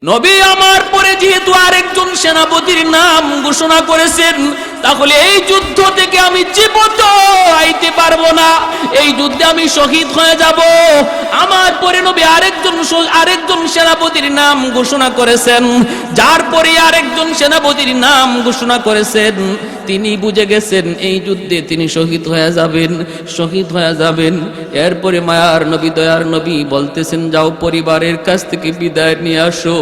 নবী আমার পরে যেহেতু আরেকজন সেনাপতির নাম ঘোষণা করেছেন, তাহলে এই যুদ্ধ থেকে আমি জীবিত আইতে পারবো না, এই যুদ্ধে আমি শহীদ হয়ে যাব। আমার পরে নবী আরেকজন সেনাপতির নাম ঘোষণা করেছেন, যার পরে আরেকজন সেনাপতির নাম ঘোষণা করেছেন। তিনি বুঝে গেছেন এই যুদ্ধে তিনি শহীদ হয়ে যাবেন। এরপরে মায়ার নবী, দয়ার নবী বলতেছেন, যাও পরিবারের কাছ থেকে বিদায় নিয়ে আসো।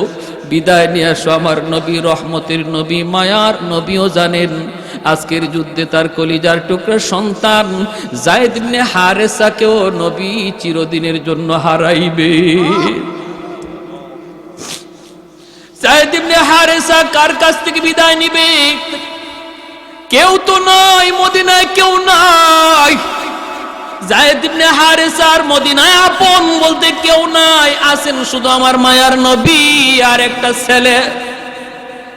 আমার নবী রহমতের নবী, মায়ার নবীও জানেন আজকের যুদ্ধে তার কলিজার টুকরা সন্তান যায়েদ ইবনে হারেসাকেও নবী চিরদিনের জন্য হারাইবে। যায়েদ ইবনে হারেসা কার কাছ থেকে বিদায় নিবে? কেউ তো নাই, মদিনায় কেউ নাই। যায়েদ ইবনে হারেসার মদিনায় আপন বলতে কেউ নাই, আছেন শুধু আমার মায়ার নবী আর একটা ছেলে,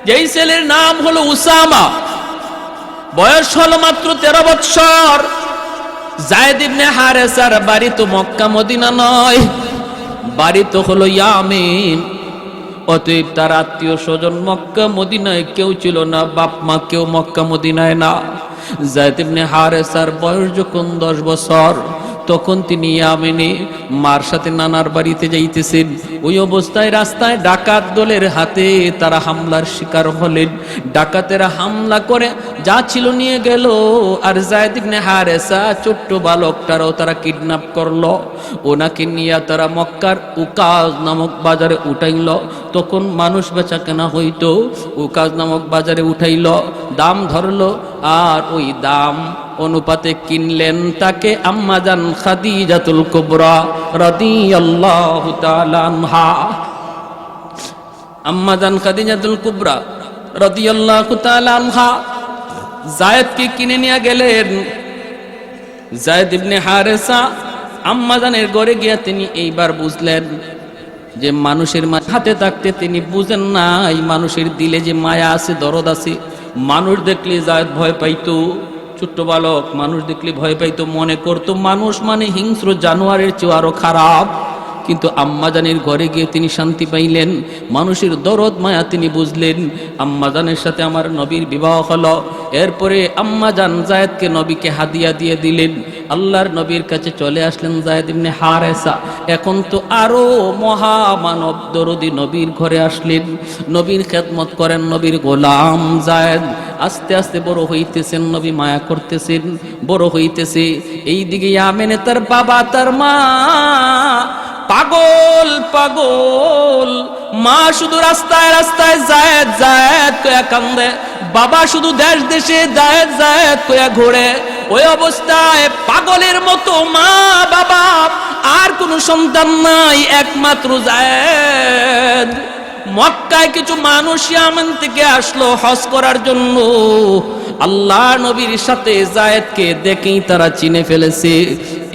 যেই ছেলের নাম হলো উসামা। বয়স হলো মাত্র 13 বছর। যায়েদ ইবনে হারেসার বাড়ি তো মক্কা মদিনা নয়, বাড়ি তো হলো ইয়ামেন। অতএব তার আত্মীয় স্বজন মক্কা মদিনায় কেউ ছিল না, বাপ মা কেউ মক্কা মদিনায় না। যায়েদ ইবনে হারেসার বয়স যখন 10 বছর, তখন তিনি ইয়ামেনে মার সাথে নানার বাড়িতে যাইতেছেন। ওই অবস্থায় রাস্তায় ডাকাত দলের হাতে তারা হামলার শিকার হলেন। ডাকাতেরা হামলা করে যা ছিল নিয়ে গেল, আর যায়েদ ইবনে হারেসা ছোট্ট বালকটারও তারা কিডন্যাপ করলো। ওনাকে নিয়ে তারা মক্কার উকাজ নামক বাজারে উঠাইল। তখন মানুষ বেচা কেনা হইতো, উকাজ নামক বাজারে উঠাইল, দাম ধরলো, আর ওই দাম অনুপাতে কিনলেন তাকে আম্মাজান খাদিজাতুল কুবরা রাদিয়াল্লাহু তাআলা আনহা। আম্মাজান খাদিজাতুল কুবরা রাদিয়াল্লাহু তাআলা আনহা যায়েদকে কিনে নিয়ে গেলেন। যায়েদ ইবনে হারেসা আম্মাজানের ঘরে গিয়া তিনি এইবার বুঝলেন যে মানুষের হাতে থাকতে তিনি বুঝেন না এই মানুষের দিলে যে মায়া আছে, দরদ আছে। মানুষ দেখলে যায়েদ ভয় পাইতো, ছোট্ট বালক মানুষ দেখলে ভয় পাইতো, মনে করতো মানুষ মানে হিংস্র জানোয়ারের চেয়ে আরো খারাপ। কিন্তু আম্মাজানের ঘরে গিয়ে তিনি শান্তি পাইলেন, মানুষের দরদ মায়া তিনি বুঝলেন। আম্মাজানের সাথে আমার নবীর বিবাহ হলো। এরপরে আম্মাজান যায়েদকে নবীকে হাদিয়া দিয়ে দিলেন। আল্লাহর নবীর কাছে চলে আসলেন যায়েদ ইবনে হারেসা। এখন তো আরো মহামানব দরদি নবীর ঘরে আসলেন, নবীর খেদমত করেন, নবীর গোলাম যায়েদ। আস্তে আস্তে বড় হইতেছেন, নবী মায়া করতেছেন, বড় হইতেছে। এইদিকে ইয়ামেনে তার বাবা তার মা পাগল পাগল। মা শুধু রাস্তায় রাস্তায় যায়েদ যায়েদ কয়া কান্দে, বাবা শুধু দেশ দেশে যায়েদ যায়েদ কয়া ঘোরে। ওই অবস্থায় পাগলের মতো মা বাবা, আর কোনো সন্তান নাই, একমাত্র যায়েদ। মক্কায় কিছু মানুষ ইয়ামান থেকে আসলো হজ করার জন্য। আল্লাহ নবীর সাথে যায়েদকে দেখেই তারা চিনে ফেলেছে,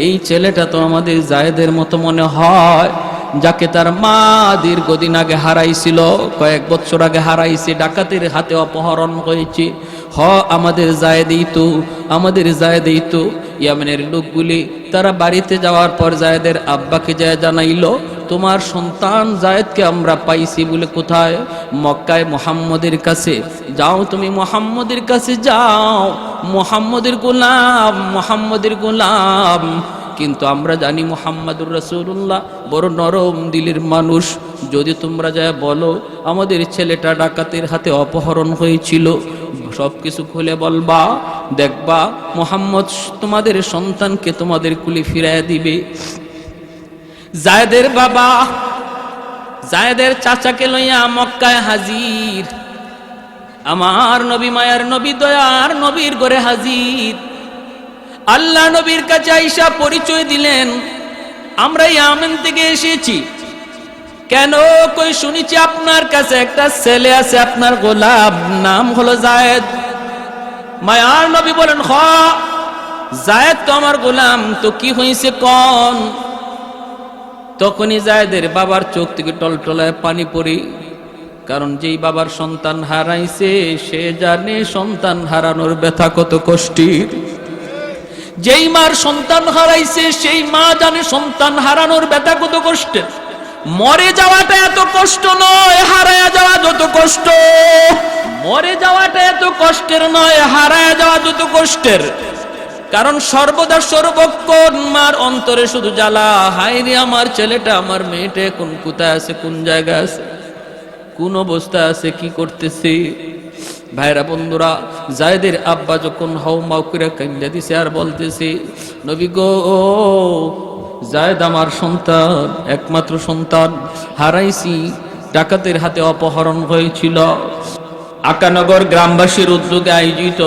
এই ছেলেটা তো আমাদের যায়েদের মতো মনে হয়, যাকে তার মা দীর্ঘদিন আগে হারাইছিল, কয়েক বছর আগে হারাইছে, ডাকাতের হাতে অপহরণ হয়েছে। আমাদের যায়েদেই তো। ইয়ামেনের লোকগুলি তারা বাড়িতে যাওয়ার পর যায়েদের আব্বাকে যায় জানাইল, তোমার সন্তান যায়েদকে আমরা পাইছি। বলে কোথায়? মক্কায় মুহাম্মদের কাছে। যাও তুমি মুহাম্মদের কাছে যাও, মুহাম্মদের গোলাম। কিন্তু আমরা জানি মুহাম্মাদুর রাসূলুল্লাহ বড় নরম দিলের মানুষ। যদি তোমরা যায় বলো আমাদের ছেলেটা ডাকাতের হাতে অপহরণ হয়েছিল, সবকিছু খুলে বলবা, দেখবা মুহাম্মদ তোমাদের সন্তানকে তোমাদের কুলে ফিরাইয়া দিবে। যায়েদের বাবা যায়েদের চাচাকে লইয়া মক্কায় হাজির। আমার নবী, মায়ার নবী, দয়ার নবীর ঘরে হাজির। আল্লাহ নবীর কাছে আইসা পরিচয় দিলেন, আমরা ইয়ামেন থেকে এসেছি। কেন? কই শুনেছি আপনার কাছে একটা ছেলে আছে, আপনার গোলাম, নাম হলো যায়েদ। মায়ার নবী বলেন, যায়েদ তো আমার গোলাম, তো কি হয়েছে কোন? তখনই যায়েদের বাবার চোখ থেকে টলটলায় পানি পড়ে, কারণ যেই বাবার সন্তান হারাইছে সে জানে সন্তান হারানোর ব্যথা কত কষ্টের। যেই মার সন্তান হারাইছে সেই মা জানে সন্তান হারানোর ব্যথা কত কষ্টের। মরে যাওয়াটা এত কষ্ট নয়, হারায়া যাওয়া যত কষ্ট। মরে যাওয়াটা এত কষ্টের নয়, হারায়া যাওয়া যত কষ্টের। কারণ সর্বদা সর্বক্ষণ মার অন্তরে শুধু জ্বালা, হায় রে আমার ছেলেটা, আমার মেয়েটা এখন কোথায় আছে, কোন জায়গায় আছে, কোন অবস্থা আছে, কি করতেছে। ভাইরা বন্ধুরা, জায়েদের আব্বা যখন হাউমাউ করে কান্দা দিছে আর বলতেছে, নবী গো, জায়েদ আমার সন্তান, একমাত্র সন্তান হারাইছি, ডাকাতের হাতে অপহরণ হয়েছিল। আকানগর গ্রামবাসীর উদ্যোগে আয়োজিত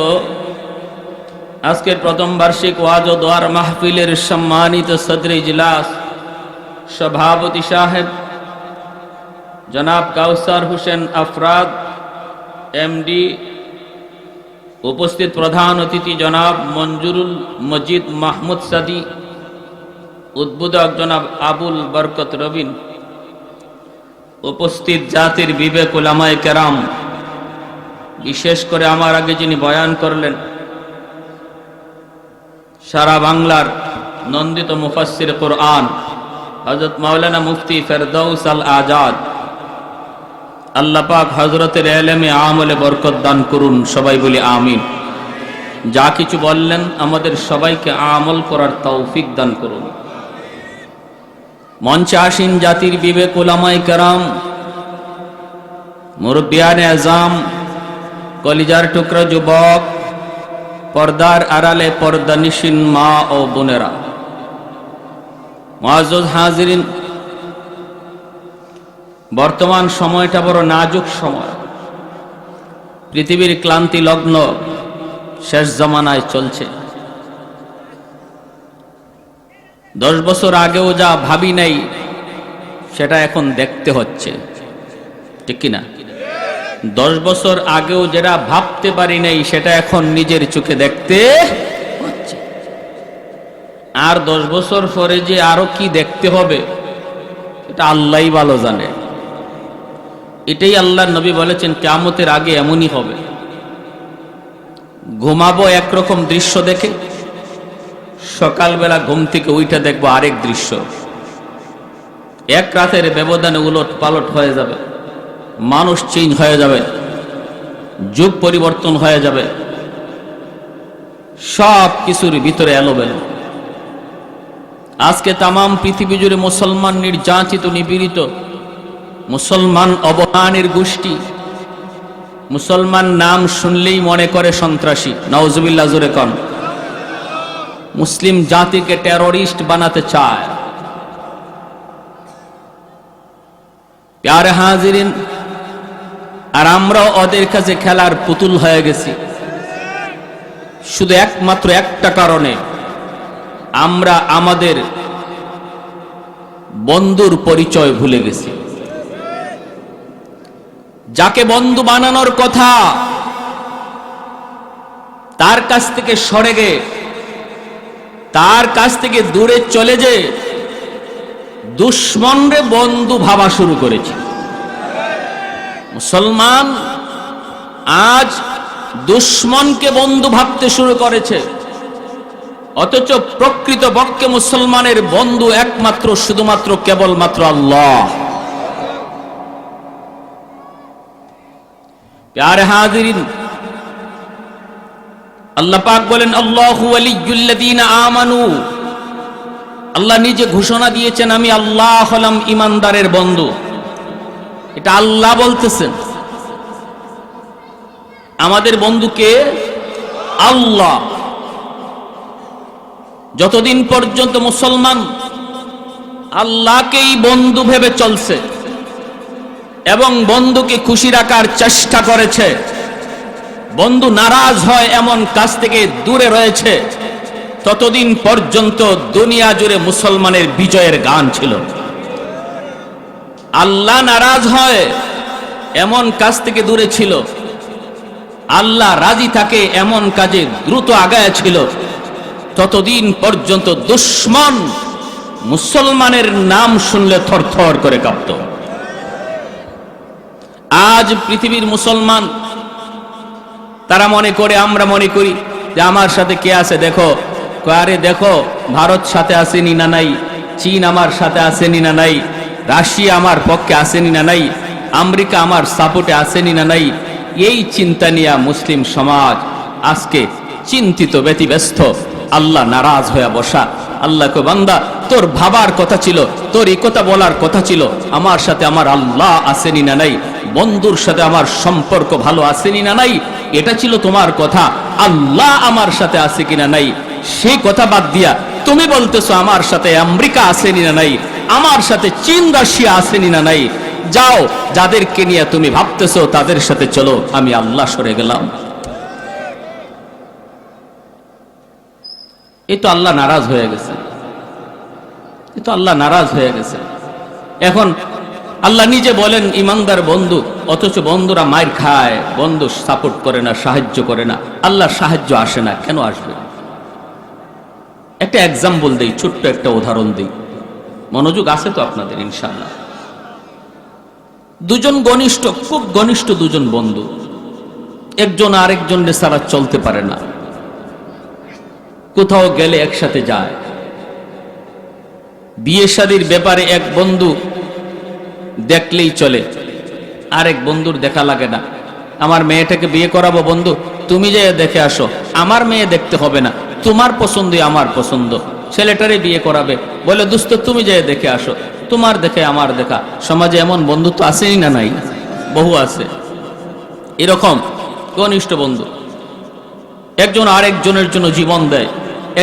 আজকের প্রথম বার্ষিক ওয়াজ ও দোয়ার মাহফিলের সম্মানিত সদর ইজলাস সভাপতি সাহেব জনাব কাউসার হোসেন আফরাদ এমডি, উপস্থিত প্রধান অতিথি জনাব মঞ্জুরুল মজিদ মাহমুদ সাদি, উদ্বোধক জনাব আবুল বরকত রবিন, উপস্থিত জাতির বিবেক উলামায়ে কেরাম, বিশেষ করে আমার আগে যিনি বয়ান করলেন সারা বাংলার নন্দিত মুফাসসির কুরআন হযরত মাওলানা মুফতি ফেরদৌস আল আজাদ, আল্লাহ পাক হযরতের ইলমে আমলে বরকত দান করুন, সবাই বলি আমিন। যা কিছু বললেন আমাদের সবাইকে আমল করার তৌফিক দান করুন। মঞ্চে আসীন জাতির বিবেক উলামায়ে কেরাম, মুরব্বিয়ানে আযম, কলিজার টুকরা যুবক, পর্দার আড়ালে পর্দানিশীন মা ও বোনেরা, মুআজ্জাজ হাজিরিন, বর্তমান সময়টা বড় নাজুক সময়। পৃথিবীর ক্লান্তি লগ্ন শেষ জমানায় চলছে। 10 বছর আগেও যা ভাবি নাই সেটা এখন দেখতে হচ্ছে, ঠিক কিনা? 10 বছর আগেও যেটা ভাবতে পারি নাই সেটা এখন নিজের চোখে দেখতে হচ্ছে। আর 10 বছর পরে যে আরো কি দেখতে হবে এটা আল্লাহই ভালো জানে। এটাই আল্লাহর নবী বলেছেন, কিয়ামতের আগে এমনই হবে। ঘুমাবো একরকম দৃশ্য দেখে, সকালবেলা ঘুম থেকে উঠে দেখবো আরেক দৃশ্য। এক রাতের ব্যবধানে উলট পালট হয়ে যাবে, মানুষ চেঞ্জ হয়ে যাবে, যুগ পরিবর্তন হয়ে যাবে, সব কিছুর ভিতরে এলোমেলো। আজকে তামাম পৃথিবী জুড়ে মুসলমান নির্যাতিত, নিপীড়িত, মুসলমান অবমানের গোষ্ঠী, মুসলমান নাম শুনলেই মনে করে সন্ত্রাসী। নাউজুবিল্লাহ, জোরে কোন। মুসলিম জাতিকে টেররিস্ট বানাতে চায়। প্যারে হাজিরিন, আর আমরাও ওদের কাছে খেলার পুতুল হয়ে গেছি, শুধু একমাত্র একটা কারণে, আমরা আমাদের বন্ধুর পরিচয় ভুলে গেছি। যাকে বন্ধু বানানোর কথা তার কাছ থেকে সরে গে, তার কাছ থেকে দূরে চলে যে দুশ্মনরে বন্ধু ভাবা শুরু করেছে। মুসলমান আজ দুশ্মনকে বন্ধু ভাবতে শুরু করেছে, অথচ প্রকৃতপক্ষে মুসলমানের বন্ধু একমাত্র শুধুমাত্র কেবলমাত্র আল্লাহ। প্যারে হাজিরিন, আল্লাহ পাক বলেন, আল্লাহু ওয়ালিয়্যুল্লাযীনা আমানু, আল্লাহ নিজে ঘোষণা দিয়েছেন, আমি আল্লাহ হলাম ঈমানদারের বন্ধু। এটা আল্লাহ বলতেছেন। আমাদের বন্ধুকে আল্লাহ। যতদিন পর্যন্ত মুসলমান আল্লাহকেই বন্ধু ভেবে চলছে এবং বন্ধুকে খুশি রাখার চেষ্টা করেছে, বন্ধু নারাজ হয় এমন কাজ থেকে দূরে রয়েছে, ততদিন পর্যন্ত দুনিয়া জুড়ে মুসলমানের বিজয়ের গান ছিল। আল্লাহ নারাজ হয় এমন কাজ থেকে দূরে ছিল, আল্লাহ রাজি থাকে এমন কাজে দ্রুত আগায় ছিল, ততদিন পর্যন্ত দুশ্মন মুসলমানের নাম শুনলে থরথর করে কাঁপত। আজ পৃথিবীর মুসলমান তারা মনে করে, আমরা মনে করি যে আমার সাথে কে আছে দেখো, আরে দেখো ভারত সাথে আসেনি না নাই, চীন আমার সাথে আসেনি না নাই, রাশিয়া আমার পক্ষে আসেনি না নাই, আমেরিকা আমার সাপোর্টে আসেনি না নাই, এই চিন্তা নিয়ে মুসলিম সমাজ আজকে চিন্তিত ব্যতিব্যস্ত। আল্লাহ নারাজ হয়ে বসা। আল্লাহকে বান্দা তোর ভাবার কথা ছিল, তোর এই কথা বলার কথা ছিল, আমার সাথে আমার আল্লাহ আসেনি না নাই, বন্ধুর সাথে আমার সম্পর্ক ভালো আসেনি না নাই, এটা ছিল তোমার কথা। আল্লাহ আমার সাথে আছে কিনা নাই সেই কথা বাদ দিয়া তুমি বলতেছো আমার সাথে আমেরিকা আসেনি না নাই, আমার সাথে চীন রাশিয়া আসেনি না নাই। যাও, যাদেরকে নিয়ে তুমি ভাবতেছো তাদের সাথে চলো, আমি আল্লাহ সরে গেলাম। এই তো আল্লাহ নারাজ হয়ে গেছে, এই তো আল্লাহ নারাজ হয়ে গেছে। এখন আল্লাহ নিজে বলেন ইমানদার বন্ধু, অথচ বন্ধুরা মার খায়, বন্ধু সাপোর্ট করে না, সাহায্য করে না। আল্লাহ সাহায্য আসে না, কেন আসবে? একটা এক্সাম্পল দেই, ছোট্ট একটা উদাহরণ দেই, মনোযোগ আছে তো আপনাদের ইনশাআল্লাহ। দুজন ঘনিষ্ঠ, খুব ঘনিষ্ঠ দুজন বন্ধু, একজন আরেকজনের ছাড়া চলতে পারে না, কোথাও গেলে একসাথে যায়। বিয়ে শাদীর ব্যাপারে এক বন্ধু দেখলেই চলে, আরেক বন্ধুর দেখা লাগে না। আমার মেয়েটাকে বিয়ে করাবো, বন্ধু তুমি যে দেখে আসো, আমার মেয়ে দেখতে হবে না, তোমার পছন্দই আমার পছন্দ। ছেলেটারে বিয়ে করাবে, বলে দোস্ত তুমি যে দেখে আসো, তোমার দেখে আমার দেখা। সমাজে এমন বন্ধু তো আসেই না, নাই বহু আছে এরকম ঘনিষ্ঠ বন্ধু। একজন আরেকজনের জন্য জীবন দেয়,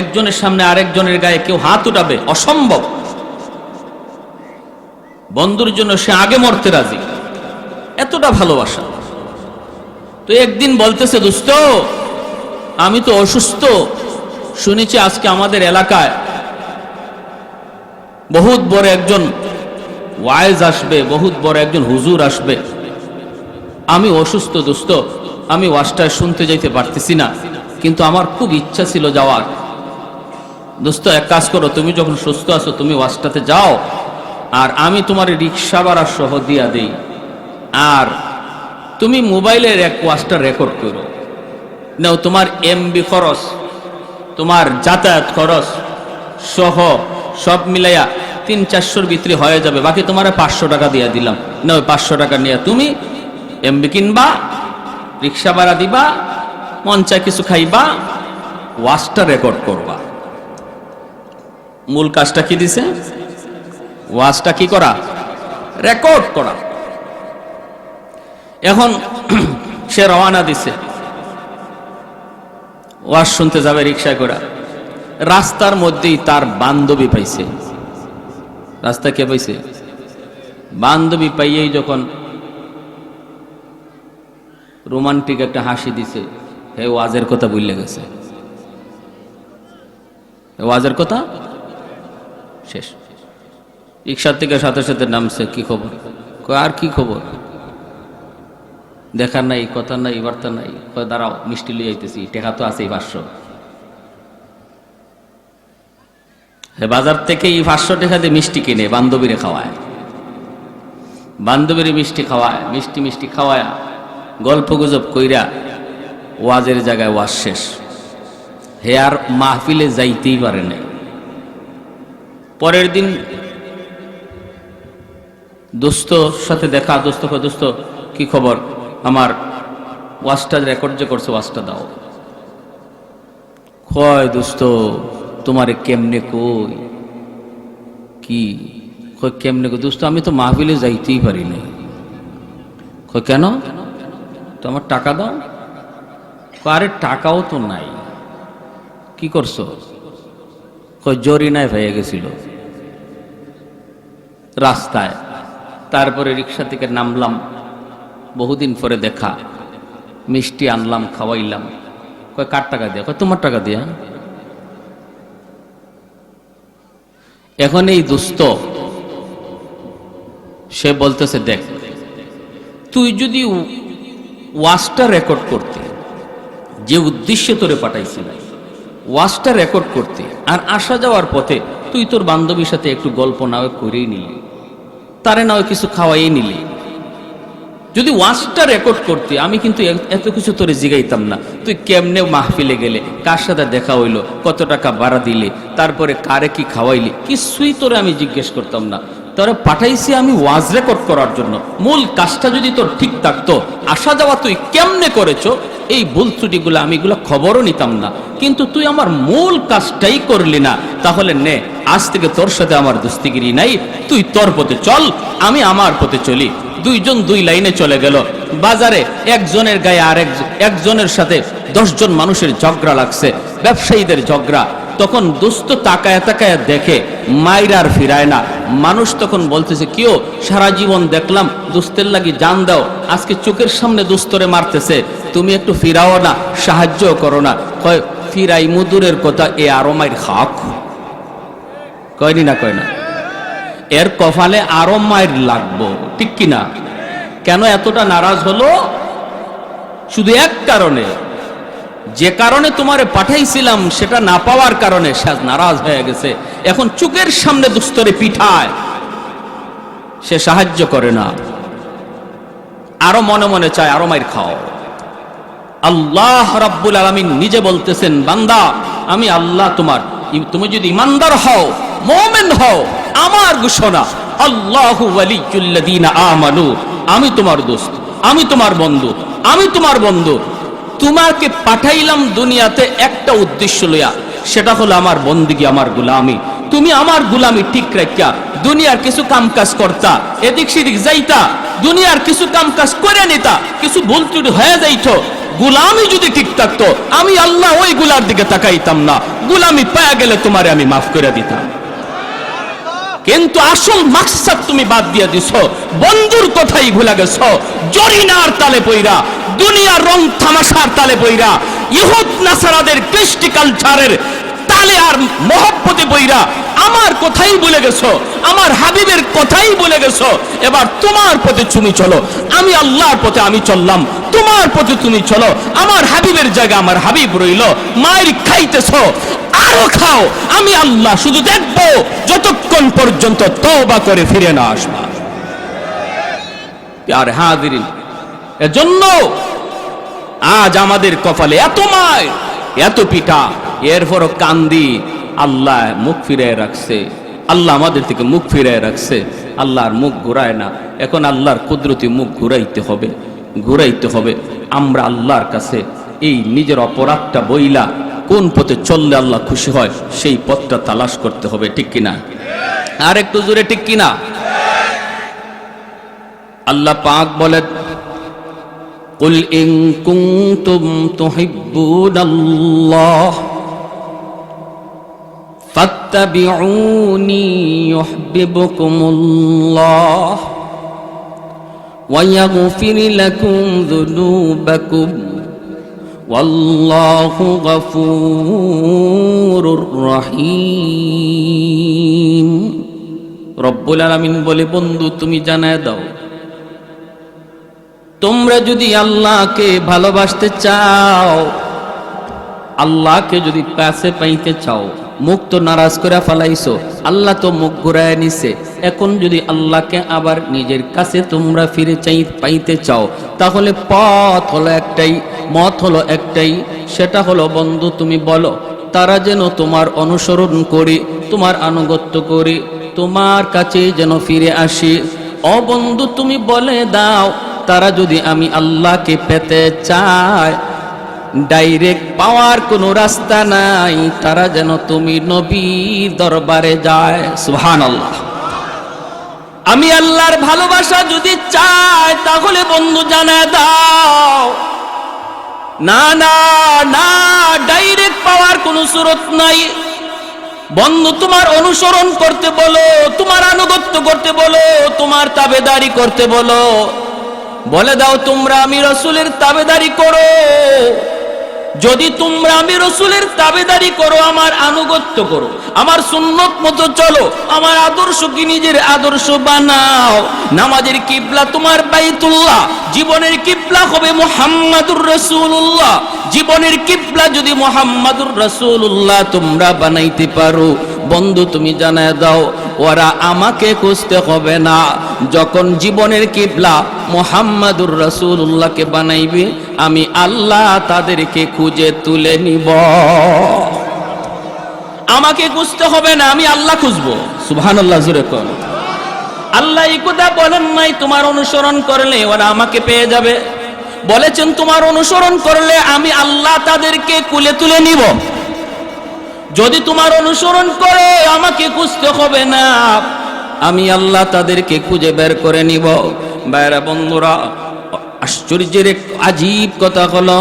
একজনের সামনে আরেকজনের গায়ে কেউ হাত উঠাবে অসম্ভব। বন্ধুর জন্য সে আগে মরতে রাজি, এতটা ভালোবাসা। তো একদিন বলতেছে, দোস্ত আমি তো অসুস্থ, শুনেছি আজকে আমাদের এলাকায় বহুত বড় একজন ওয়াইজ আসবে, বহুত বড় একজন হুজুর আসবে, আমি অসুস্থ দোস্ত, আমি ওয়াজটা শুনতে যাইতে পারতেছি না, কিন্তু আমার খুব ইচ্ছা ছিল যাওয়ার। দোস্ত এক কাজ করো, তুমি যখন সুস্থ আছো তুমি ওয়াজটাতে যাও, আর আমি তোমার রিক্সা ভাড়া সহ দিয়া দেই, আর তুমি মোবাইলের এক ওয়াজটা রেকর্ড করো নাও, তোমার এমবি খরচ, তোমার যাতায়াত খরচ সহ সব মিলাইয়া 300-400 ভিতরে হয়ে যাবে, বাকি তোমার 500 টাকা দিয়ে দিলাম। না ওই 500 টাকা নিয়ে তুমি এমবি কিনবা, রিক্সা ভাড়া দিবা, মন চায় কিছু খাইবা, ওয়াজটা রেকর্ড করবা। মূল কাজটা কি দিছে? ওয়াজটা কি করা? রেকর্ড করা। এখন সে রওনা দিছে, ওয়াজ শুনতে যাবে রিক্সায় করে। রাস্তার মধ্যেই তার বান্ধবী পাইছে। রাস্তা কে পাইছে? বান্ধবী পাইয়েই যখন রোমান্টিক একটা হাসি দিছে, হে ওয়াজের কথা ভুলে গেছে, ওয়াজের কথা শেষ। রিক্সার থেকে সাথে সাথে নামছে, কি খবর? আর কি খবর? দেখার নাই, কথা নাই, বার্তা নাই। দাঁড়াও মিষ্টি লিয়ে আইতেছি, টেকা তো আছেই 500। বাজার থেকে এই 500 টাকা দিয়ে মিষ্টি কিনে বান্ধবীরে খাওয়ায়, বান্ধবীরে মিষ্টি খাওয়ায়, মিষ্টি মিষ্টি খাওয়ায়, গল্প গুজব কইরা ওয়াজের জায়গায় ওয়াজ শেষ। হে আর মাহফিলে যাইতেই পারে নাই। পরের দিন দোস্তর সাথে দেখা, দোস্ত কয়, দোস্ত কি খবর? আমার ওয়াজটা রেকর্ড যে করছে ওয়াজটা দাও। কয় দোস্ত তোমারে কেমনে কই? কি কয় কেমনে কই? দোস্ত আমি তো মাহফিলে যাইতেই পারি নাই। কয় কেন? তো আমার টাকা দাও। আরে টাকাও তো নাই, কি করছো? কয় জরিনায় ভেয়ে গেছিল রাস্তায়। তারপরে রিক্সা থেকে নামলাম, বহুদিন পরে দেখা, মিষ্টি আনলাম, খাওয়াইলাম। কয় কার টাকা দিয়া? কয় তোমার টাকা দিয়া। এখন এই দুস্থ সে বলতেছে, দেখ তুই যদি ওয়াজটা রেকর্ড করতে, যে উদ্দেশ্যে তোরে পাঠাইছি না, ওয়াজটা রেকর্ড করতে, আর আসা যাওয়ার পথে তুই তোর বান্ধবীর সাথে একটু গল্প নাও করেই নিলি, তারে নাও কিছু খাওয়াই নিলি। যদি ওয়াজটা রেকর্ড করতে, আমি কিন্তু এত কিছু তোরে জিগাইতাম না। তুই কেমনে মাহফিলে গেলে, কার সাথে দেখা হইলো, কত টাকা ভাড়া দিলে, তারপরে কারে কি খাওয়াইলি, কিছুই তোরে আমি জিজ্ঞেস করতাম না। তোরে পাঠাইছি আমি ওয়াজ রেকর্ড করার জন্য। মূল কাজটা যদি তোর ঠিক থাকতো, আসা যাওয়া তুই কেমনে করেছো, এই ভুল ত্রুটিগুলো আমি এগুলো খবরও নিতাম না। কিন্তু তুই আমার মূল কাজটাই করলি না, তাহলে নে, আজ থেকে তোর সাথে আমার দোস্তিগিরি নাই, তুই তোর পথে চল, আমি আমার পথে চলি। দুইজন দুই লাইনে চলে গেল। বাজারে একজনের গায়ে আর একজনের সাথে 10 জন মানুষের ঝগড়া লাগছে, ব্যবসায়ীদের ঝগড়া। তখন দোস্ত তাকায় তাকায় দেখে, মাইরা আর ফিরায় না। মানুষ তখন বলতেছে, কিও সারা জীবন দেখলাম দোস্তের লাগি জান দাও, আজকে চোখের সামনে দোস্তরে মারতেছে, তুমি একটু ফিরাও না, সাহায্য করো না। কয় ফিরাই মুদুরের কথা, এ আরো মাইর খাক। কয়নি না, কয় না, এর কপালে আরো মাইর লাগবো, ঠিক কিনা? কেন এতটা নারাজ হলো? শুধু এক কারণে, যে কারণে তোমারে পাঠাইছিলাম সেটা না পাওয়ার কারণে সে নারাজ হয়ে গেছে। এখন চোখের সামনে দুস্তরে পিঠায়, সে সাহায্য করে না, আরো মনে মনে চায় আরো মাইর খাও। আল্লাহ রাব্বুল আলামিন নিজে বলতেছেন, বান্দা আমি আল্লাহ তোমার, তুমি যদি ইমানদার হও, মুমিন হও, আমার ঘোষণা, আল্লাহু ওয়ালিয়ুল্লাযীনা আমানু, আমি তোমার দোস্ত, আমি তোমার বন্ধু, আমি তোমার বন্ধু। তোমাকে পাঠাইলাম দুনিয়াতে একটা উদ্দেশ্য লইয়া, সেটা হলো আমার বন্দিগি, আমার গোলামি। তুমি আমার গোলামি ঠিক রাখিয়া দুনিয়ার কিছু কাম কাজ করতা, এদিক সেদিক যাইতা, দুনিয়ার কিছু কাম কাজ করে নিতা, কিছু ভুল ত্রুটি হয়ে যাইতো, গোলামি যদি ঠিক থাকতো, আমি আল্লাহ ওই গুলার দিকে তাকাইতাম না, গোলামি পায়া গেলে তোমারে আমি মাফ করে দিতাম। কিন্তু আসল মাকসাদ তুমি বাদ দিয়ে দিছো, বন্ধুর কথাই ভুলে গেছো, জরিনার তালে পইরা, দুনিয়ার রং তামাশার তালে পইরা, ইহুদ নাসারাদের কৃষ্টি কালচারের তালে আর মহব্বতে পইরা আমার কথাই ভুলে গেছো, আমার হাবিবের কথাই ভুলে গেছো। এবার তোমার পথে তুমি চলো, আমি আল্লাহর পথে আমি চললাম, তোমার পথে তুমি চলো, আমার হাবিবের জায়গা আমার হাবিব রইল। মায়ের খাইতেছো, আরো খাও, আমি আল্লাহ শুধু দেখবো যতক্ষণ পর্যন্ত তওবা করে ফিরে না আসবা। আর হাজিরিন, এজন্য আজ আমাদের কপালে এত মায়, এত পিঠা, এরপরও কান্দি, আল্লাহ মুখ ফিরায় রাখছে, আল্লাহ আমাদের থেকে মুখ ফিরায় রাখছে, আল্লাহর মুখ ঘুরায় না। এখন আল্লাহর কুদরতি মুখ ঘুরাইতে হবে, ঘুরাইতে হবে। আমরা আল্লাহর কাছে এই নিজের অপরাধটা বইলা কোন পথে চললে আল্লাহ খুশি হয় সেই পথটা তালাশ করতে হবে, ঠিক কিনা? আর একটু জোরে ঠিক কিনা? আল্লাহ পাক বলেন, কুল ইন কুনতুম তুহিব্বুনাল্লাহ ফাত্তাবিউনি ইউহিব্বুকুমুল্লাহ ওয়া ইয়াগফির লাকুম যুনুবাকুম ওয়াল্লাহু গফুরুর রহিম। রব্বুল আলামিন বলে, বন্ধু তুমি জানায় দাও, তোমরা যদি আল্লাহকে ভালোবাসতে চাও, আল্লাহকে যদি কাছে পাইতে চাও, মুখ তো নারাজ করে ফেলাইছো, আল্লাহ তো মুখ ঘুরায় নিছে, এখন যদি আল্লাহকে আবার নিজের কাছে তোমরা ফিরে পাইতে চাও, তাহলে পথ হলো একটাই, মত হলো একটাই, সেটা হলো বন্ধু তুমি বলো, তারা যেন তোমার অনুসরণ করি, তোমার আনুগত্য করি, তোমার কাছে যেন ফিরে আসি। ও বন্ধু তুমি বলে দাও, তারা যদি আমি আল্লাহকে পেতে চায়, ডাইরেক্ট পাওয়ার কোনো রাস্তা নাই, তারা যেন তুমি নবী দরবারে যায়। সুবহানাল্লাহ। আমি আল্লাহর ভালোবাসা যদি চাই, তাহলে বন্ধু জানায় দাও, না না না, ডাইরেক্ট পাওয়ার কোনো সুরত নাই। বন্ধু তোমার অনুসরণ করতে বলো, তোমার আনুগত্য করতে বলো, তোমার তাবেদারি করতে বলো, বলে দাও তোমরা আমি রাসূলের তাবেদারি করো। যদি তোমরা আমি রাসূলের তাবেদারি করো, আমার আনুগত্য করো, আমার সুন্নত মতো চলো, আমার আদর্শকে নিজের আদর্শ বানাও, নামাজের কিবলা তোমার বাইতুল্লাহ, জীবনের কিবলা হবে মুহাম্মাদুর রাসূলুল্লাহ। জীবনের কিবলা যদি মুহাম্মাদুর রাসূলুল্লাহ তোমরা বানাইতে পারো, বন্ধু তুমি জানায় দাও, ওরা আমাকে খুঁজতে হবে না। যখন জীবনের কিবলা মুহাম্মাদুর রাসূলুল্লাহকে বানাইবে, আমি আল্লাহ তাদেরকে খুঁজে তুলে নিব। আমাকে খুঁজতে হবে না, আমি আল্লাহ খুঁজবো। সুবহানাল্লাহ, জোরে কর। আল্লাহ এই কথা বলেন নাই তোমার অনুসরণ করলে ওরা আমাকে পেয়ে যাবে, বলেছেন তোমার অনুসরণ করলে আমি আল্লাহ তাদেরকে কুলে তুলে নিব। যদি তোমার অনুসরণ করে আমাকে খুঁজতে হবে না, আমি আল্লাহ তাদেরকে খুঁজে বের করে নিব। ভাইরা বন্ধুরা, আশ্চর্যের এক আজীব কথা হলো,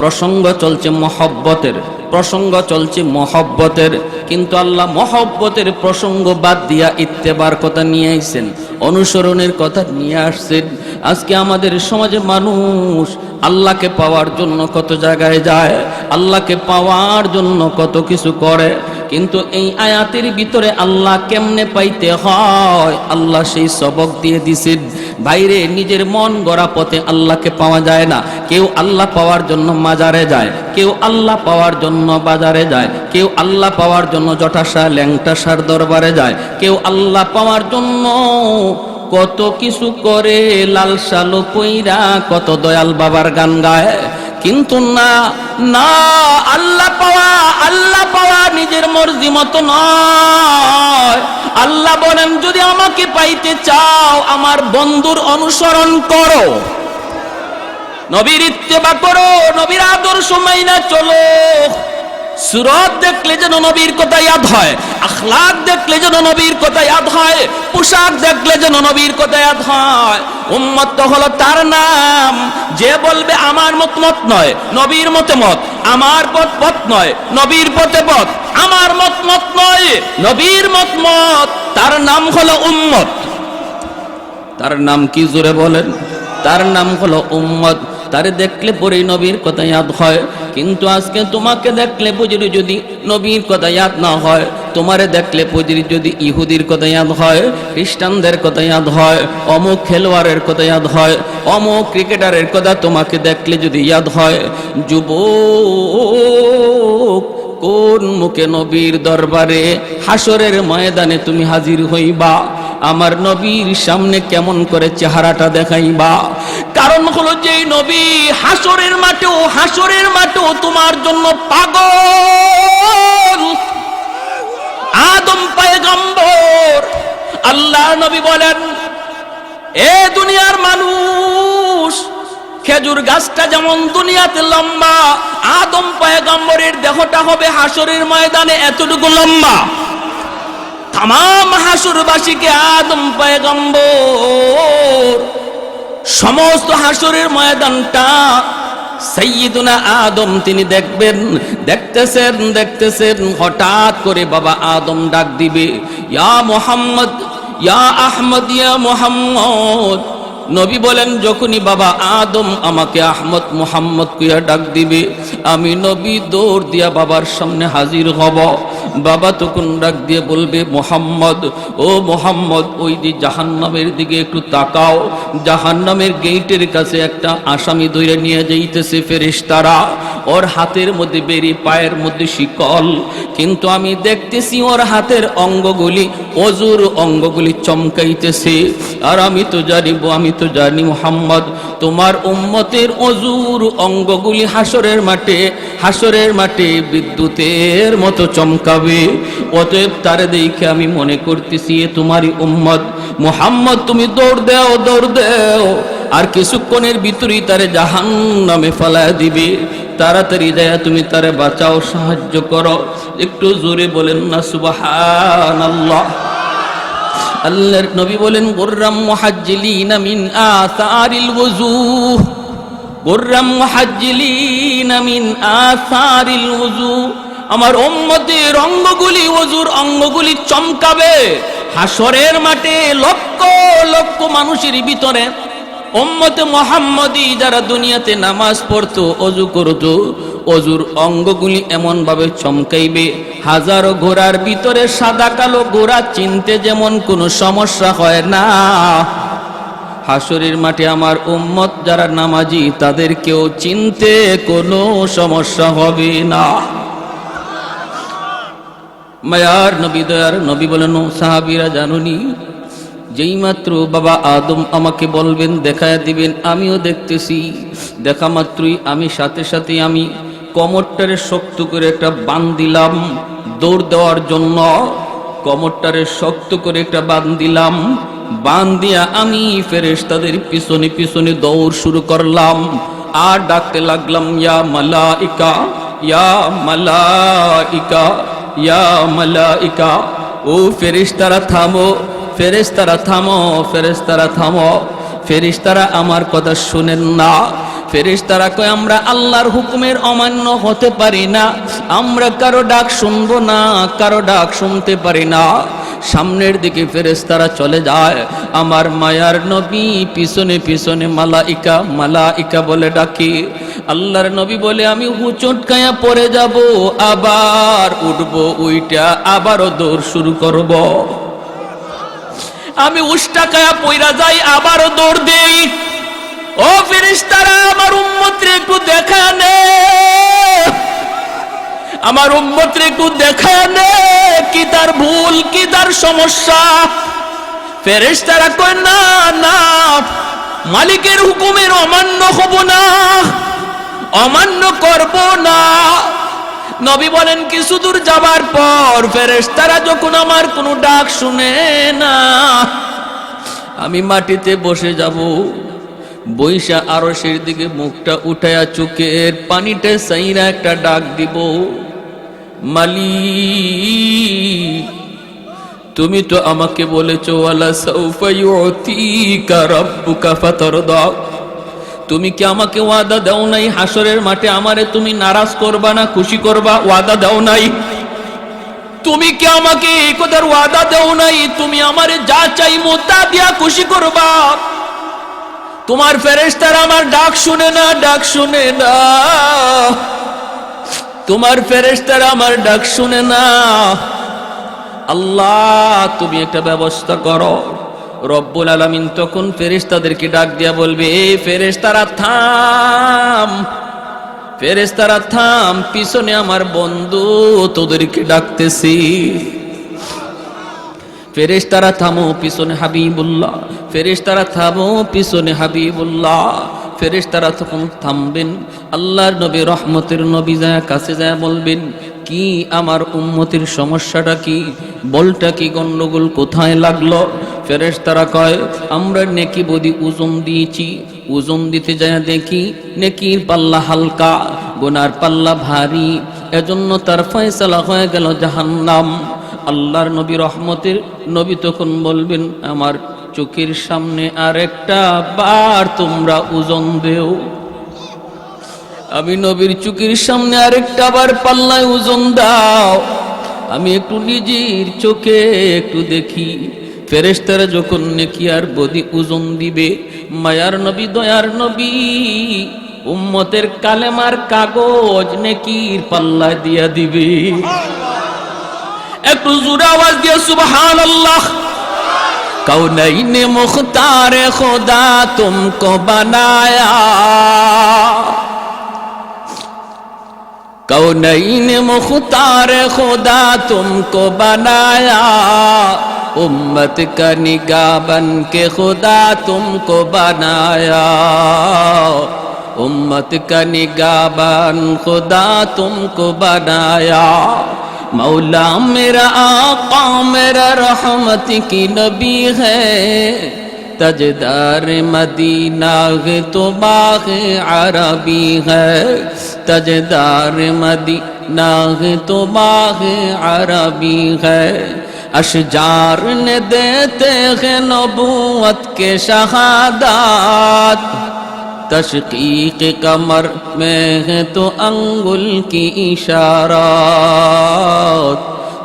প্রসঙ্গ চলছে মহব্বতের, প্রসঙ্গ চলছে মহব্বতের, কিন্তু আল্লাহ মহব্বতের প্রসঙ্গ বাদ দিয়া ইত্তেবার কথা নিয়ে আইছেন, অনুসরণের কথা নিয়ে আসছেন। আজকে আমাদের সমাজে মানুষ আল্লাহকে পাওয়ার জন্য কত জায়গায় যায়, আল্লাহকে পাওয়ার জন্য কত কিছু করে, কিন্তু এই আয়াতের ভিতরে আল্লাহ কেমনে পাইতে হয় আল্লাহ সেই সবক দিয়ে দিছেন। বাইরে নিজের মন গড়া পথে আল্লাহকে পাওয়া যায় না। কেউ আল্লাহ পাওয়ার জন্য মাজারে যায়, কেউ আল্লাহ পাওয়ার জন্য বাজারে যায়, কেউ আল্লাহ পাওয়ার জন্য জটাশা ল্যাংটাশার দরবারে যায়, কেউ আল্লাহ পাওয়ার জন্য কত কিছু করে, লাল শালু কইরা কত দয়াল বাবার গান গায়। কিন্তু না না, আল্লাহ পাওয়া নিজের মর্জি মতো নয়। আল্লাহ বলেন যদি আমাকে পাইতে চাও আমার বন্ধুর অনুসরণ করো, নবীর ইত্তেবা করো, নবীর আদর্শ মাইনা চলো। সুরত দেখলে যেন নবীর কথা ইয়াদ হয়, আখলাক দেখলে যেন নবীর কথা ইয়াদ হয়, পোশাক দেখলে যেন নবীর কথা ইয়াদ হয়। উম্মত তো হলো তার নাম, যে বলবে আমার মত নয় নবীর মতে মত, আমার পথ নয় নবীর পথে পথ, আমার মত নয় নবীর মত, তার নাম হলো উম্মত। তার নাম কি জোরে বলেন? তার নাম হলো উম্মত। তারে দেখলে পরেই নবীর কথা ইয়াদ হয়। কিন্তু আজকে তোমাকে দেখলে বুঝলি যদি নবীর কথা ইয়াদ না হয়, তোমারে দেখলে বুঝলি যদি ইহুদির কথা ইয়াদ হয়, খ্রিস্টানদের কথা ইয়াদ হয়, অমুক খেলোয়াড়ের কথা ইয়াদ হয়, অমুক ক্রিকেটারের কথা তোমাকে দেখলে যদি ইয়াদ হয়, যুবক কোন মুখে নবীর দরবারে হাসরের ময়দানে তুমি হাজির হইবা? আমার নবীর সামনে কেমন করে চেহারাটা দেখাইবা? কারণ হলো যেই নবী হাসরের মাঠেও তোমার জন্য পাগল। আদম পয়গম্বর, আল্লাহ নবী বলেন, এ দুনিয়ার মানুষ, খেজুর গাছটা যেমন দুনিয়াতে লম্বা, আদম পয়গম্বরের দেহটা হবে হাসরের ময়দানে এতটুকু লম্বা। তামাম হাসরবাসীকে আদম পয়গম্বর সমস্ত হাসরের ময়দানটা সাইয়্যিদুনা আদম তিনি দেখবেন। দেখতেছেন হঠাৎ করে বাবা আদম ডাক দিবে, ইয়া মুহাম্মদ, ইয়া আহমদ, ইয়া মুহাম্মদ। নবী বলেন যখনই বাবা আদম আমাকে আহমদ মুহাম্মদ কইয়া ডাক দিবে, আমি নবী দৌড় দিয়া বাবার সামনে হাজির হব। বাবা তখন ডাক দিয়ে বলবে, মোহাম্মদ, ও মোহাম্মদ, ওই যে জাহান্নামের দিকে একটু তাকাও। জাহান্নামের গেটের কাছে একটা আসামি ধরে নিয়ে যাইতেছে ফেরেশতারা, ওর হাতের মধ্যে বেরি, পায়ের মধ্যে শিকল, কিন্তু আমি দেখতেছি ওর হাতের অঙ্গগুলি, অজুর অঙ্গগুলি চমকাইতেছে। আর আমি তো জানি মুহাম্মদ, তোমার উম্মতের অজুর অঙ্গগুলি হাসরের মাঠে বিদ্যুতের মতো চমকাবে। অতএব তারে দেখে আমি মনে করতেছি এ তোমারই উম্মত। মুহাম্মদ তুমি দৌড় দেও, আর কিছুক্ষণের ভিতরেই তারে জাহান্নামে ফেলায় দিবে। তাড়াতাড়ি যায় তুমি তারে বাঁচাও, সাহায্য করো। একটু জোরে বলেন না সুবহানাল্লাহ। আল্লাহর নবী বলেন, গুররাম মুহাজ্জিলিনা মিন আসারিল ওযু, গুররাম মুহাজ্জিলিনা মিন আসারিল ওযু। আমার উম্মতের অঙ্গগুলি, ওযুর অঙ্গগুলি চমকাবে হাসরের মাঠে। লক্ষ লক্ষ মানুষের ভিতরে উম্মতে মুহাম্মদী যারা দুনিয়াতে নামাজ পড়তো, ওযু করতো, ওযুর অঙ্গগুলি এমন ভাবে চমকাইবে, হাজারো ঘোড়ার ভিতরে সাদা কালো ঘোড়া চিনতে যেমন কোনো সমস্যা হয় না, হাসরের মাঠে আমার উম্মত যারা নামাজি তাদেরকেও চিনতে কোনো সমস্যা হবে না। মায়ার নবী, দয়ার নবী বলেন, সাহাবীরা জানুনি, যেই মাত্র বাবা আদম আমাকে বলবেন, দেখায় দিবেন, আমিও দেখতেছি। দেখা মাত্রই আমি সাথে সাথে আমি কোমরটারে শক্ত করে একটা বান দিলাম দৌড় দেওয়ার জন্য। কোমরটারে শক্ত করে একটা বান দিলাম, বান দিয়া আমি ফেরেশতাদের পিছনে পিছনে দৌড় শুরু করলাম আর ডাকতে লাগলাম, ইয়া মালাইকা, ইয়া মালাইকা, ইয়া মালাইকা। ও ফেরেশতারা থামো, ফেরেশতারা থামো, ফেরেশতারা থামো। ফেরেশতারা আমার কথা শুনেন না। ফেরেশতারা কয়, আমরা আল্লাহর হুকুমের অমান্য হতে পারি না, আমরা কারো ডাক শুনবো না, কারো ডাক শুনতে পারি না। সামনের দিকে ফেরেশতারা চলে যায়, আমার মায়ার নবী পিছনে পিছনে মালাইকা, মালাইকা বলে ডাকি। আল্লাহর নবী বলে, আমি হুচটকায়া পড়ে যাব, আবার উঠবো, উইটা আবারও দৌড় শুরু করব। আমি উষ্টাকায়া পইরা যাই, আবারও দৌড় দেই। ও ফেরেশতারা, আমার উম্মতরে একটু দেখা নে, আমার উম্মতরে একটু দেখা নে, কি তার ভুল, কি তার সমস্যা। ফেরেশতারা কয়, না না, মালিকের হুকুমের অমান্য হব না, অমান্য করব না। নবী বলেন, কিছু দূর যাবার পর ফেরেশতারা যখন আমার কোনো ডাক শুনে না, আমি মাটিতে বসে যাব, বৈশা আরশের দিকে মুখটা উঠায়া চোখের পানিতে সাইরা একটা ডাক দিব, মালিক তুমি তো আমাকে বলেছো, ওয়ালা সাউফা ইউতিকা রাব্বুকা ফাতারদা। তুমি কি আমাকে ওয়াদা দাও নাই হাসরের মাঠে আমারে তুমি নারাজ করবা না, খুশি করবা? ওয়াদা দাও নাই? তুমি কি আমাকে এই কথার ওয়াদা দাও নাই তুমি আমারে যা চাইমো তা দিয়া খুশি করবা? তোমার ফেরেশতারা আমার ডাক শুনে না, ডাক শুনে না, তোমার ফেরেশতারা আমার ডাক শুনে না। আল্লাহ তুমি একটা ব্যবস্থা করো। রব্বুল আলামিন তখন ফেরেশতাদেরকে ডাক দিয়া বলবে, এই ফেরেশতারা থাম, ফেরেশতারা থাম, পিছনে আমার বন্ধু তোদেরকে ডাকতেছি। ফেরেশতারা থামো, পিছনে হাবিবুল্লাহ, ফেরেশতারা থামো, পিছনে হাবিবুল্লাহ। ফেরেশতারা তখন থামবেন, আল্লাহর নবী রহমতের নবী যায় কাছে যায় বলবেন, কি আমার উম্মতের সমস্যাটা কি, বলটা কি, গন্ডগোল কোথায় লাগলো? ফেরেশতারা কয়, আমরা নেকি বদি ওজন দিয়েছি, ওজন দিতে যায় দেখি নেকির পাল্লা হালকা, গুনার পাল্লা ভারী, এজন্য তার ফয়সালা হয়ে গেল জাহান্নাম। আল্লাহর নবী রহমতের নবী তখন বলবেন, আমার চোখের সামনে আরেকটা বার তোমরা ওজন দেও। আমি নবীর চোখের সামনে আরেকটা বার পাল্লায় ওজন দাও, আমি একটু নিজের চোখে একটু দেখি। ফেরেশতারা যখন নেকি আর বদি ওজন দিবে, মায়ার নবী দয়ার নবী উম্মতের কালেমার কাগজ নেকির পাল্লায় দিয়া দিবে। একটু জোরে আওয়াজ দিয়ে সুবহানাল্লাহ। কৌনৈন মুখতার খুদা তুমকো বানায়া, कौनैन मुख्तार खुदा तुमको बनाया, उम्मत का निगाह बन के खुदा तुमको बनाया, उम्मत का निगाह बन खुदा तुमको बनाया। मौला मेरा आका मेरा रहमत की नबी है, तजदार मदीना है तो बाग अरबी है, तजदार मदीना है तो बाग अरबी है। अशजार ने देते हैं नबूवत के शहादत, तशकीक कमर में है तो अंगुल की इशारात,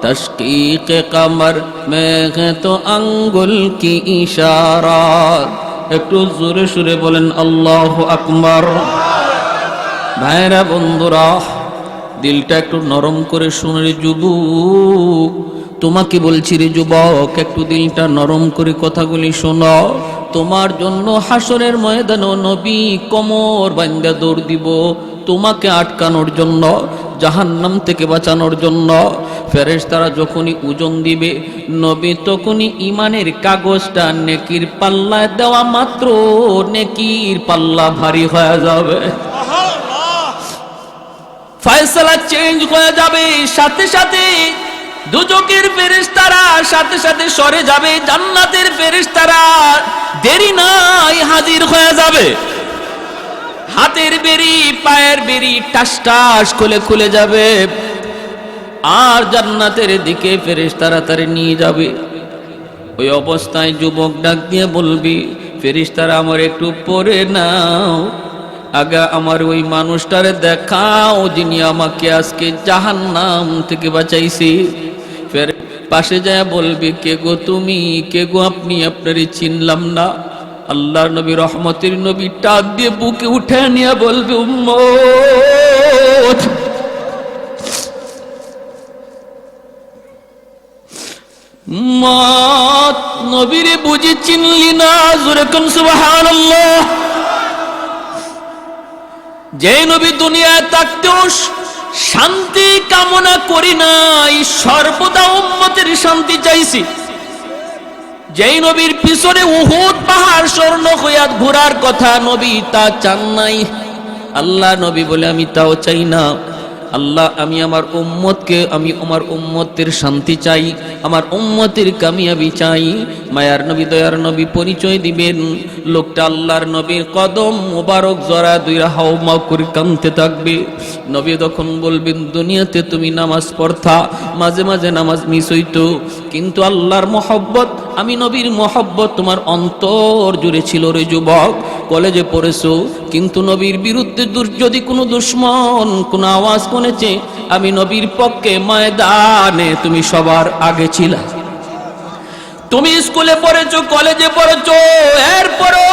तशकीक कमर में है तो अंगुल की इशारात। একটু জোরে সুরে বলেন আল্লাহু আকবার। ভাইরা বন্ধুরা, দিলটা একটু নরম করে শুনে রে যুবক, তোমাকে বলছি রে যুবক, একটু দিলটা নরম করে কথাগুলি শোনো। তোমার জন্য হাসরের ময়দানে নবী কোমর বাঁধা দৌড় দিব, তোমাকে আটকানোর জন্য, জাহান্নাম থেকে বাঁচানোর জন্য। ফেরেশতারা যখনই ওজন দিবে, নবী তখনই ইমানের কাগজটা নেকির পাল্লায় দেওয়া মাত্র নেকির পাল্লা ভারী হয়ে যাবে, ফয়সালা চেঞ্জ হয়ে যাবে। সাথে সাথে দুজকের ফেরেশতারা সাথে সাথে সরে যাবে, জান্নাতের ফেরেশতারা দেরি নাই হাজির হয়ে যাবে। হাতের বেরি পায়ের বেরি টাস টাস খুলে খুলে যাবে, আর জান্নাতের দিকে ফেরেশতারা তারে নিয়ে যাবে। ওই অবস্থায় যুবক ডাক দিয়ে বলবি, ফেরেশতারা আমার একটু পরে নাও, আগে আমার ওই মানুষটারে দেখাও যিনি আমাকে আজকে জাহান্নাম থেকে বাঁচাইছে। ফের পাশে যায় বলবি, কে গো তুমি, কে গো আপনি, আপনারই চিনলাম না। আল্লাহর নবী রহমতের নবী টাক দিয়ে বুকে উঠে নিয়ে বলবে, উম্মত উম্মত, নবীরে বুঝি চিনলি না? জোরে কোন সুবহানাল্লাহ। যে নবী দুনিয়ায় থাকতেও শান্তি কামনা করি নাই, সর্বদা উম্মতের শান্তি চাইছি। যেই নবীর পিছনে উহুদ পাহাড় স্বর্ণ হইয়া ঘোরার কথা, নবী তা চান নাই। আল্লাহ নবী বলে, আমি তাও চাই না। আল্লাহ, আমি আমার উম্মতকে, আমি আমার উম্মতের শান্তি চাই, আমার উম্মতের কামিয়াবি চাই। মায়ার নবী দয়ার নবী পরিচয় দিবেন। লোকটা আল্লাহর নবীর কদম মোবারক জড়া দুইরা হাওমাও করে কাঁদতে থাকবে। নবী তখন বলবেন, দুনিয়াতে তুমি নামাজ পড়তা, মাঝে মাঝে নামাজ মিস হইতো, কিন্তু আল্লাহর মহব্বত, আমি নবীর মহব্বত তোমার অন্তর জুড়ে ছিল রে যুবক। কলেজে পড়েছো, কিন্তু নবীর বিরুদ্ধে যদি কোনো দুশ্মন কোনো আওয়াজ শুনেছে, আমি নবীর পক্ষে ময়দানে তুমি সবার আগে ছিলা। তুমি স্কুলে পড়েছো, কলেজে পড়েছো, এরপরও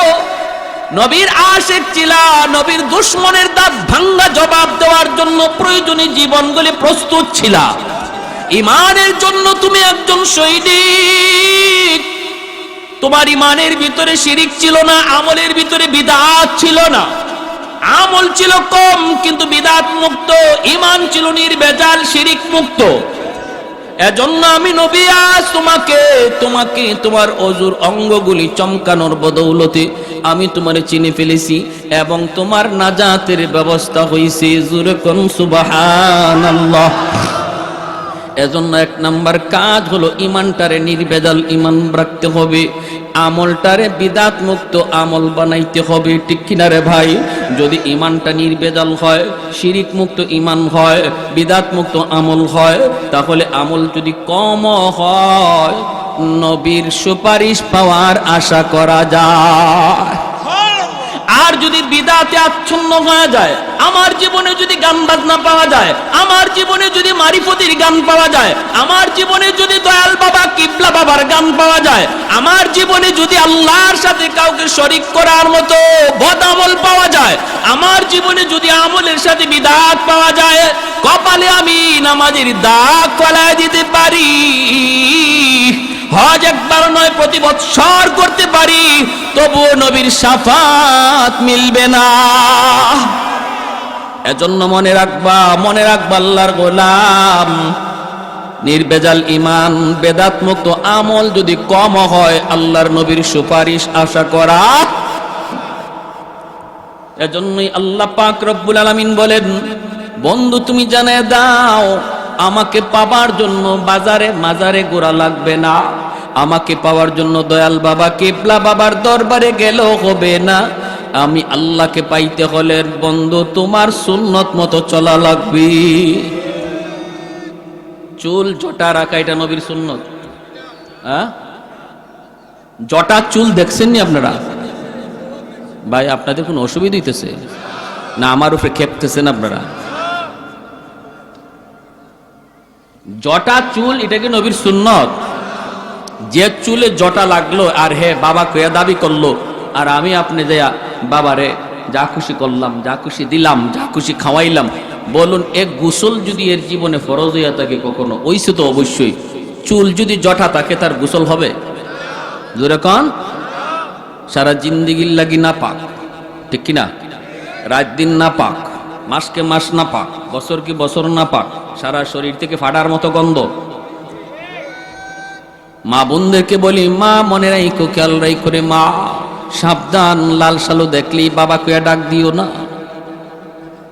নবীর আশিক ছিলা, নবীর দুশ্মনের দাঁত ভাঙ্গা জবাব দেওয়ার জন্য প্রয়োজনীয় জীবনগুলি প্রস্তুত ছিলা। ইমানের জন্য তুমি একজন সৈনিক। তোমার ইমানের ভিতরে শিরিক ছিল না, আমলের ভিতরে বিদআত ছিল না। আমল ছিল কম কিন্তু বিদআত মুক্ত, ইমান ছিল নির্ভেজাল শিরিক মুক্ত। এজন্য আমি নবী আজ তোমাকে তোমার অজুর অঙ্গগুলি চমকানোর বদৌলতে আমি তোমারে চিনে ফেলেছি, এবং তোমার নাজাতের ব্যবস্থা হয়েছে। জোরে কোন সুবহানাল্লাহ। এজন্য এক নাম্বার কাজ হলো ইমানটারে নির্ভেজাল ইমান রাখতে হবে, আমলটারে বিদআত মুক্ত আমল বানাইতে হবে। ঠিক কিনা রে ভাই? যদি ইমানটা নির্ভেজাল হয়, শিরিক মুক্ত ইমান হয়, বিদআত মুক্ত আমল হয়, তাহলে আমল যদি কম হয়, নবীর সুপারিশ পাওয়ার আশা করা যায়। আর যদি বিদআতে আচ্ছন্ন হয়ে যায়, আমার জীবনে যদি গান বাজনা পাওয়া যায়, আমার জীবনে যদি মারিফতির গান পাওয়া যায়, আমার জীবনে যদি দয়াল বাবা কিবলা বাবার গান পাওয়া যায়, আমার জীবনে যদি আল্লাহর সাথে কাউকে শরীক করার মতো বদ আমল পাওয়া যায়, আমার জীবনে যদি আমলের সাথে বিদআত পাওয়া যায়, কপালে আমি নামাজের দাগ ফেলায় দিতে পারি, হজ একবার নয় প্রতি বৎসর করতে পারি, তবুও নবীর শাফাত মিলবে না। এজন্য মনে রাখবা আল্লাহর গোলাম, নির্ভেজাল ইমান বেদাত মুক্ত আমল যদি কম হয়, আল্লাহর নবীর সুপারিশ আশা করা। এজন্যই আল্লাহ পাক রব্বুল আলামিন বলেন, বন্ধু তুমি জানায় দাও, আমাকে পাবার জন্য বাজারে মাজারে ঘোরা লাগবে না, আমাকে পাওয়ার জন্য দয়াল বাবা কিবলা বাবার দরবারে গেলেও হবে না। আমি আল্লাহকে পাইতে হলে বন্ধু তোমার সুন্নত মতো চলা লাগবে। চুল জটা রাখা এটা নবীর সুন্নত। জটা চুল দেখছেন নি আপনারা? ভাই আপনাদের কোনো অসুবিধা হইতেছে না? আমার উপরে খেপতেছেন আপনারা? জটা চুল এটা কি নবীর সুন্নত? যে চুলে জটা লাগলো আর হে বাবা কয়া দাবি করলো, আর আমি আপনি যাইয়া বাবারে যা খুশি করলাম, যা খুশি দিলাম, যা খুশি খাওয়াইলাম, বলুন এক গোসল যদি এর জীবনে ফরজ হইয়া থাকে কখনো, ওইসে তো অবশ্যই। চুল যদি জটা থাকে তার গোসল হবে? জোরে কন। সারা জিন্দিগির লাগি না পাক, ঠিক কিনা? রাত দিন না পাক, মাসকে মাস না পাক, বছর কি বছর না পাক, সারা শরীর থেকে ফাটার মতো গন্ধ। মা বোনদেরকে বলি, মা মনে রাইখো, খেয়াল রাইখো রে মা, সাবধান, লাল সালু দেখলি বাবা কয়া ডাক দিও না।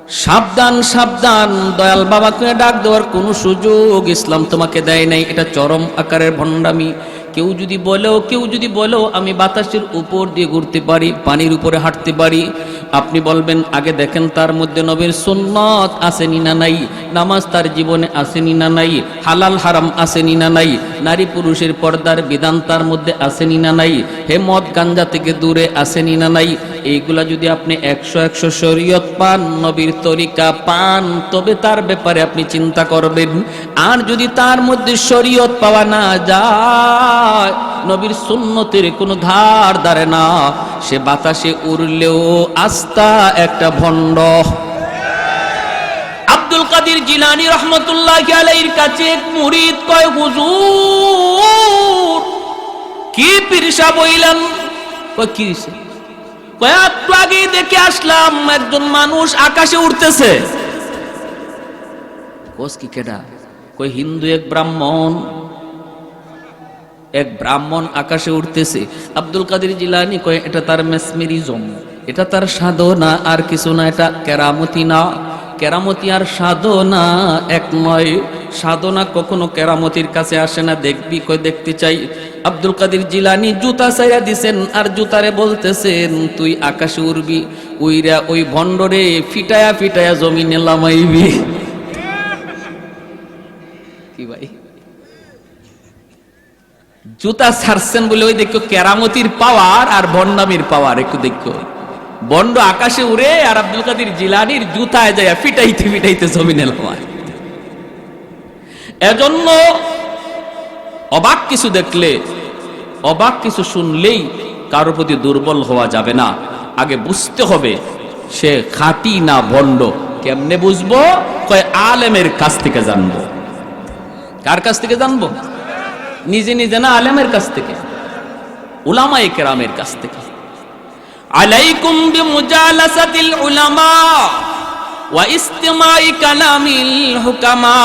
সাবধান সাবধান, দয়াল বাবাকে ডাক দেওয়ার কোনো সুযোগ ইসলাম তোমাকে দেয় নাই। এটা চরম আকারের ভণ্ডামি। কেউ যদি বলেও আমি বাতাসের উপর দিয়ে ঘুরতে পারি, পানির উপরে হাঁটতে পারি, আপনি বলবেন আগে দেখেন তার মধ্যে নবীর সুন্নত আসেনি না নাই, নামাজ তার জীবনে আসেনি না নাই, হালাল হারাম আসেনি না নাই, নারী পুরুষের পর্দার বিধান তার মধ্যে আসেনি না নাই, হে মদ গাঞ্জা থেকে দূরে আসেনি না নাই। এইগুলা যদি আপনি 100 শরীয়ত পান, নবীর তরিকা পান, তবে তার ব্যাপারে আপনি চিন্তা করবেন। আর যদি তার মধ্যে শরীয়ত পাওয়া না যায়, নবীর সুন্নতের কোনো ধার ধারে না, সে বাতাসে উড়লেও আস্থা একটা ভণ্ড। আব্দুল কাদের জিলানী রহমতুল্লাহি আলাইহির কাছে এক মুরিদ কয়, হুজুর কি পীরসা বইলেন? কয় কি হইছে? কয় একটু আগে দেখে আসলাম একজন মানুষ আকাশে উঠতেছে। কোস কি কেডা? কয় হিন্দু এক ব্রাহ্মণ আকাশে উঠতেছে। আব্দুল কাদের জিলানী কয় এটা তার মেসমেরিজম, এটা তার সাধনা, আর কিছু না, এটা কেরামতি না। কেরামতি আর সাধনা এক নয়। সাধনা কখনো কেরামতির কাছে আসে না। দেখবি? কয় দেখতে চাই। আব্দুল কাদের জিলানী জুতা ছাইরা দিছেন, আর জুতারে বলতেছেন তুই আকাশে উড়বি, উইরা ওই ভণ্ডরে ফিটায়া ফিটায়া জমিনে লামাইবি। কি ভাই, জুতা ছাড়ছেন বলে ওই দেখো কেরামতির পাওয়ার আর ভণ্ডামির পাওয়ার একটু দেখো। বন্ড আকাশে উড়ে, আর আব্দুল কাদের জিলানীর জুতায় যায় ফিটাইতে ফিটাইতে জমিনে লামায়। এজন্য অবাক কিছু দেখলে, অবাক কিছু শুনলেই কারোর প্রতি দুর্বল হওয়া যাবে না। আগে বুঝতে হবে সে খাঁটি না ভণ্ড। কেমনে বুঝবো? কয় আলেমের কাছ থেকে জানবো। কার কাছ থেকে জানবো? নিজে নিজে না, আলেমের কাছ থেকে, উলামায়ে কেরামের কাছ থেকে। আলাইকুম বিমুজালাসাতিল উলামা ওয়া ইস্তিমাই কালামিল হুকামা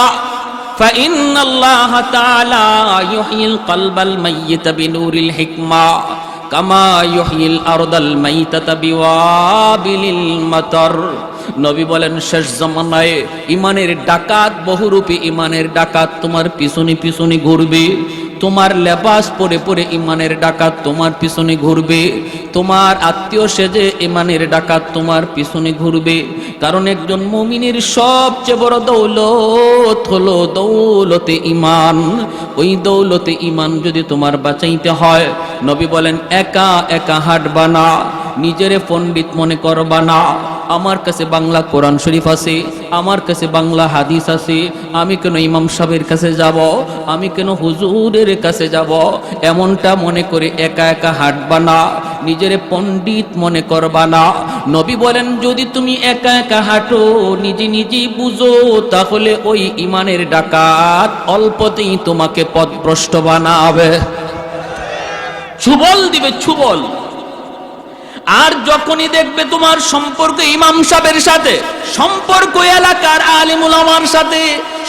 ফাইন্নাল্লাহা তাআলা ইউহয়িল কলবাল মাইয়িতা বিনুরিল হিকমা কামা ইউহয়িল আরদাল মাইতাতা বিওয়াবিলিল মাতার। নবী বলেন শেষ জামানায় ইমানের ডাকাত, বহুরূপী ইমানের ডাকাত তোমার পিছনে পিছনে ঘুরবে। তোমার লেবাস পরে পরে ইমানের ডাকাত তোমার পিছনে ঘুরবে। তোমার আত্মীয় সেজে ইমানের ডাকাত তোমার পিছনে ঘুরবে। কারণ একজন মুমিনের সবচেয়ে বড় দৌলত হলো দৌলতে ইমান। ওই দৌলতে ইমান যদি তোমার বাঁচাইতে হয়, নবী বলেন একা একা হাঁটবা না, নিজেরে পণ্ডিত মনে করবা না। আমার কাছে বাংলা কোরআন শরীফ আছে, আমার কাছে বাংলা হাদিস আছে, আমি কেন ইমাম সাহেবের কাছে যাব, আমি কেন হুজুরের কাছে যাব, এমনটা মনে করে একা একা হাঁটবা না, নিজেরে পণ্ডিত মনে করবা না। নবী বলেন যদি তুমি একা একা হাঁটো, নিজে নিজেই বুঝো, তাহলে ওই ইমানের ডাকাত অল্পতেই তোমাকে পথভ্রষ্ট বানাবে, ছুবল দিবে, ছুবল। আর যখনই দেখবে তোমার সম্পর্ক ইমাম সাহেবের সাথে, সম্পর্ক এলাকার আলিম উলামার সাথে,